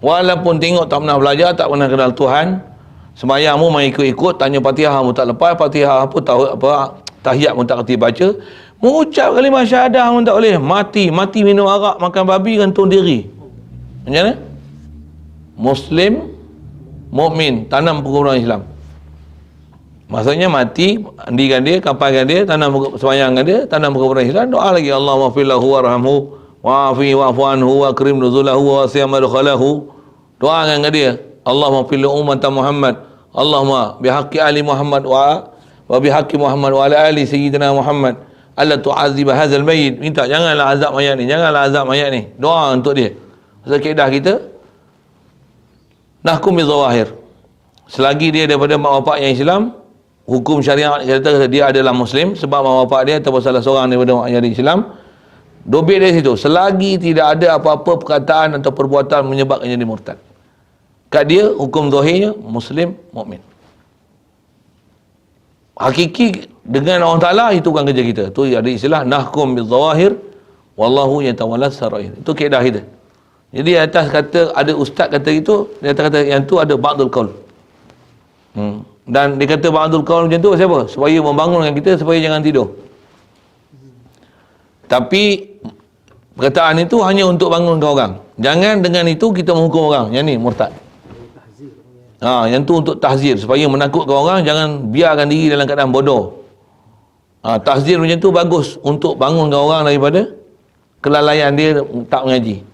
Walaupun tengok tak pernah belajar, tak pernah kenal Tuhan, sembahyang mu main ikut-ikut, tanya Fatihah mu tak lepas, Fatihah apa tahu apa, tahiyat mu tak kerti baca, mengucap kalimah syahadah mu tak boleh, mati minum arak, makan babi, gantung diri. Macam mana? Muslim, mukmin, tanam perkumpulan Islam. Maksudnya mati, mandikan dia, kapalkan dia, tanam sembahyangkan dia, tanam perkumpulan Islam, doa lagi Allahumma fillahu warhamhu wa'afi wa'fu anhu wa akrim nuzulahu wa wasi'am madkhalahu. Doakan ke dia, Allahumma fillu ummata Muhammad, Allahumma bihaqqi ali Muhammad wa bihaqqi Muhammad wa ala ali sayyidina Muhammad alla tu'azziba hadzal mayyit. Minta janganlah azab mayat ni, janganlah azab mayat ni. Doa untuk dia. Pasal kaedah kita nahkum bizawahir. Selagi dia daripada mak bapak yang Islam, hukum syariat kata dia adalah Muslim sebab mak bapak dia ataupun salah seorang daripada mak ayah Islam, dobit dari situ. Selagi tidak ada apa-apa perkataan atau perbuatan menyebabkan jadi murtad. Kat dia, hukum zahirnya Muslim, mukmin. Hakiki dengan Allah Ta'ala, itu bukan kerja kita. Tu ada istilah nahkum bil-zawahir wallahu yatawallas sarair. Itu kaedah kita. Jadi atas kata, ada ustaz kata itu, dia kata yang tu ada ba'dul qaul. Dan dia kata ba'dul qaul macam tu siapa? Supaya membangunkan kita supaya jangan tidur. Tapi perkataan itu hanya untuk bangunkan orang. Jangan dengan itu kita menghukum orang. Yang ni murtad. Yang tu untuk tahzir supaya menakutkan orang, jangan biarkan diri dalam keadaan bodoh. Tahzir macam tu bagus untuk bangunkan orang daripada kelalaian dia tak mengaji.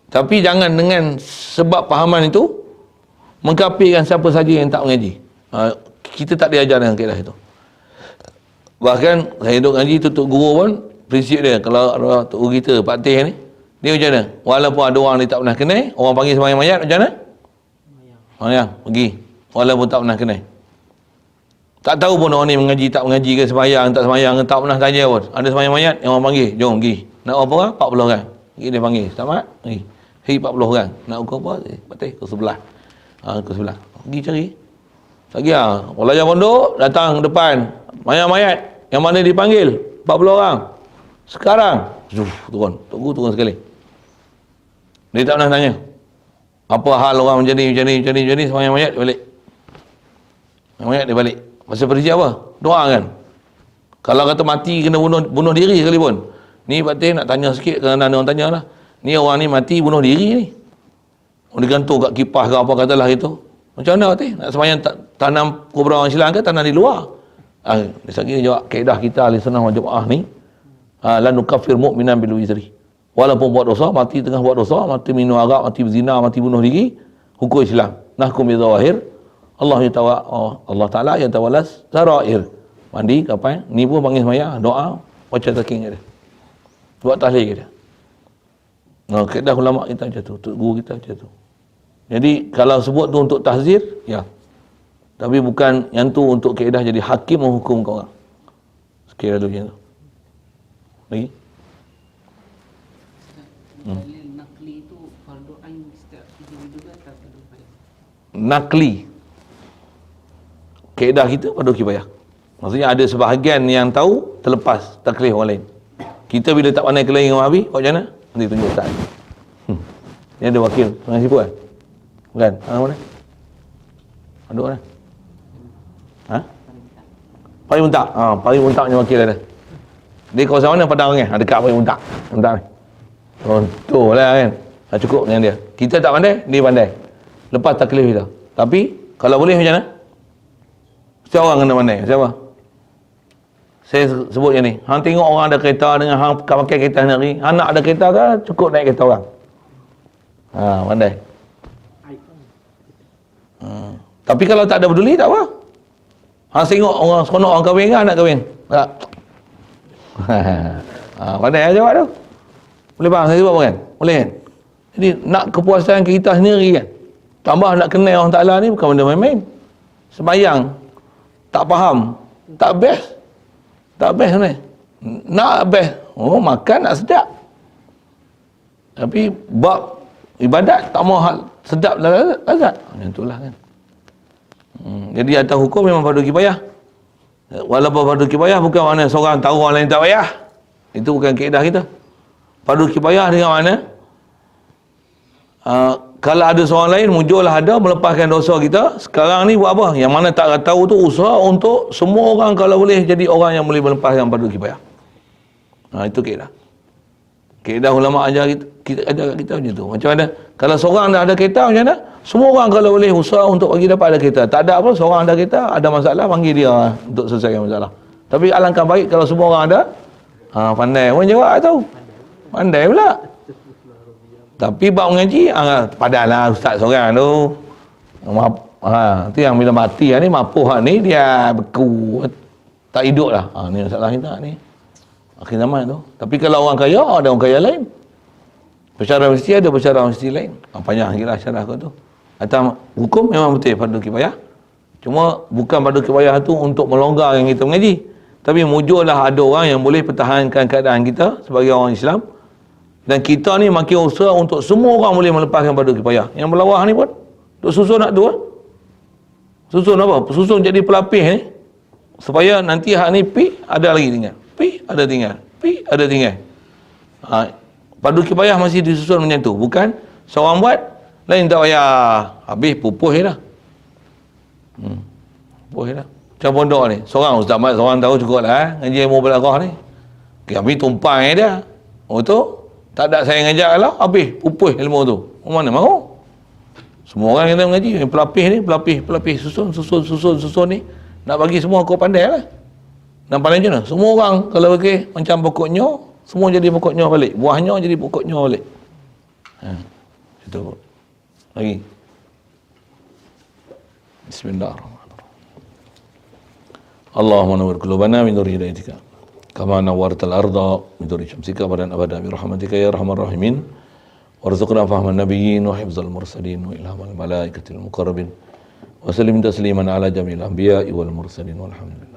Tapi jangan dengan sebab pahaman itu mengkafirkan siapa saja yang tak mengaji. Kita tak diajar dengan kaedah itu. Bahkan saya duduk ngaji tutup guru pun prinsip dia, kalau tok guru kita Pak Teh ni, dia macam mana? Walaupun ada orang dia tak pernah kenal, orang panggil sembahyang mayat macam mana? Yang pergi walaupun tak pernah kenal. Tak tahu pun orang ni mengaji tak mengaji ke, sembahyang tak sembahyang ke, tak pernah tanya pun. Ada sembahyang mayat yang orang panggil, jom pergi. Nak berapa orang? 40 orang. Pergi dia panggil, selamat, pergi. Hei 40 orang. Nak ukur apa? Patih ke sebelah. Ke sebelah. Pergi cari. Lagi pelajar pondok datang depan mayat-mayat yang mana dipanggil 40 orang. Sekarang turun. Tok guru turun sekali. Dia tak pernah tanya. Apa hal orang macam ni sembahyang mayat dia balik. Mayat dia balik. Pasal prinsip apa? Doa kan. Kalau kata mati kena bunuh diri sekalipun. Ni Pak Teh nak tanya sikit kerana ada orang tanya lah. Ni orang ni mati bunuh diri ni. Dia gantung kat kipas ke apa katalah itu. Macam mana Pak Teh? Nak sembahyang tanam kubur orang Islam ke tanam di luar? Dia sakit jawab kaedah kita ahli sunnah wal jamaah ni. La nukaffir mu'minan bil wizri. Walaupun buat dosa, mati tengah buat dosa, mati minum arak, mati berzina, mati bunuh diri, hukum Islam. Nahkum bil zawahir. Allah Ta'ala yang tawalas sarair. Mandi, kapan, ni pun panggil sembahyang, doa, baca taking dia. Buat tahlil dia. Kaedah ulama kita macam tu, guru kita macam tu. Jadi kalau sebut tu untuk tahzir, ya. Tapi bukan yang tu untuk kaedah jadi hakim menghukum kau orang. Sekiranya dulu macam tu. Lagi? Dalil nakli itu fardu ain setiap individu atau fardu kifayah? Nakli. Kaedah kita fardu kifayah. Maksudnya ada sebahagian yang tahu terlepas taklif orang lain. Kita bila tak pandai kelahi dengan Wahabi, buat macam mana? Nanti tunjuk ustaz. Ni ada wakil, tengah sibuk kan? Bukan? Mana? Ada mana? Pari Muntak. Pari Muntak punya wakil ada. Dia kawasan mana Padang kan? Dekat Pari Muntak. Muntak ni. Contohlah kan. Cukup dengan dia. Kita tak pandai, dia pandai. Lepas taklif kita. Tapi kalau boleh macam mana? Setiap orang kena pandai. Siapa? Saya sebut yang ni. Hang tengok orang ada kereta dengan hang pakai kereta hari. Hang nak ada kereta ke? Cukup naik kereta orang. Pandai. Tapi kalau tak ada peduli, tak apa. Hang tengok orang seronok orang kahwin ke? Hang nak kahwin? Tak. Pandai lah jawab tu. Boleh faham saya sebab apa kan? Boleh kan? Jadi nak kepuasan kita sendiri kan? Tambah nak kenal Allah Ta'ala ni bukan benda main-main. Sembayang tak faham, tak best. Tak best sebenarnya. Nak best, makan nak sedap. Tapi bab ibadat tak mau sedap lazat. Macam itulah kan. Jadi atas hukum memang fardu kifayah. Walaupun fardu kifayah bukan makna seorang tahu orang lain tak payah. Itu bukan kaedah kita. Fardu kifayah dengan mana? Kalau ada seorang lain muncullah ada melepaskan dosa kita, sekarang ni buat apa? Yang mana tak tahu tu usaha untuk semua orang kalau boleh jadi orang yang boleh melepaskan fardu kifayah. Itu kaedah. Kaedah ulama ajar kita ajar kita macam tu. Macam mana? Kalau seorang dah ada kereta macam mana? Semua orang kalau boleh usaha untuk bagi dapat ada kereta. Tak ada apa, seorang ada kereta, ada masalah, panggil dia untuk selesaikan masalah. Tapi alangkah baik kalau semua orang ada. Pandai pun jawab tahu. Pandai pula. Tapi bab mengaji, padahlah ustaz seorang tu. Tu yang bila mati ni, mapuh ni dia beku. Tak hidup lah. Ni masalah kita ni. Akhir zaman tu. Tapi kalau orang kaya, ada orang kaya lain. Pensyarah mesti ada pensyarah mesti lain. Panjang lagi lah syarah kau tu. Atas hukum memang betul fardu kifayah. Cuma bukan fardu kifayah tu untuk melonggarkan kita mengaji. Tapi mujurlah ada orang yang boleh pertahankan keadaan kita sebagai orang Islam. Dan kita ni makin usaha untuk semua orang boleh melepaskan fardu kifayah. Yang belawah ni pun duk susun nak tu lah. Susun apa? Susun jadi pelapis ni. Supaya nanti hak ni pi ada lagi tinggal. Pi ada tinggal. Pi ada tinggal. Fardu kifayah masih disusun macam tu. Bukan seorang buat, lain tak payah. Habis pupuh je dah. Pupuh je dah. Macam pondok ni. Seorang Ustaz Mat, seorang tahu cukup lah. Ngaji ilmu belaghah ni. Kami tumpang dia. Oh tu, tak ada saya ngajak lah. Habis pupuh ilmu tu. Mana mahu? Semua orang kita mengaji. Pelapis. Susun ni. Nak bagi semua kau pandai lah. Dan pandai macam mana? Semua orang kalau bagi macam pokoknya, semua jadi pokoknya balik. Buahnya jadi pokoknya balik. Itu. Lagi. Bismillahirrahmanirrahim. Allahumma nawwir qulubana min nuri hidayatika. Kama nawwartal arda min nuri syamsika badan abada bi rahmatika ya arhamar rahimin. Warzuqna fahman nabiyyin wa hifzal mursalin wa ilhamal malaikatil muqarrabin. Wa sallim tasliman ala jamil anbiya'i wal mursalin walhamdulillah.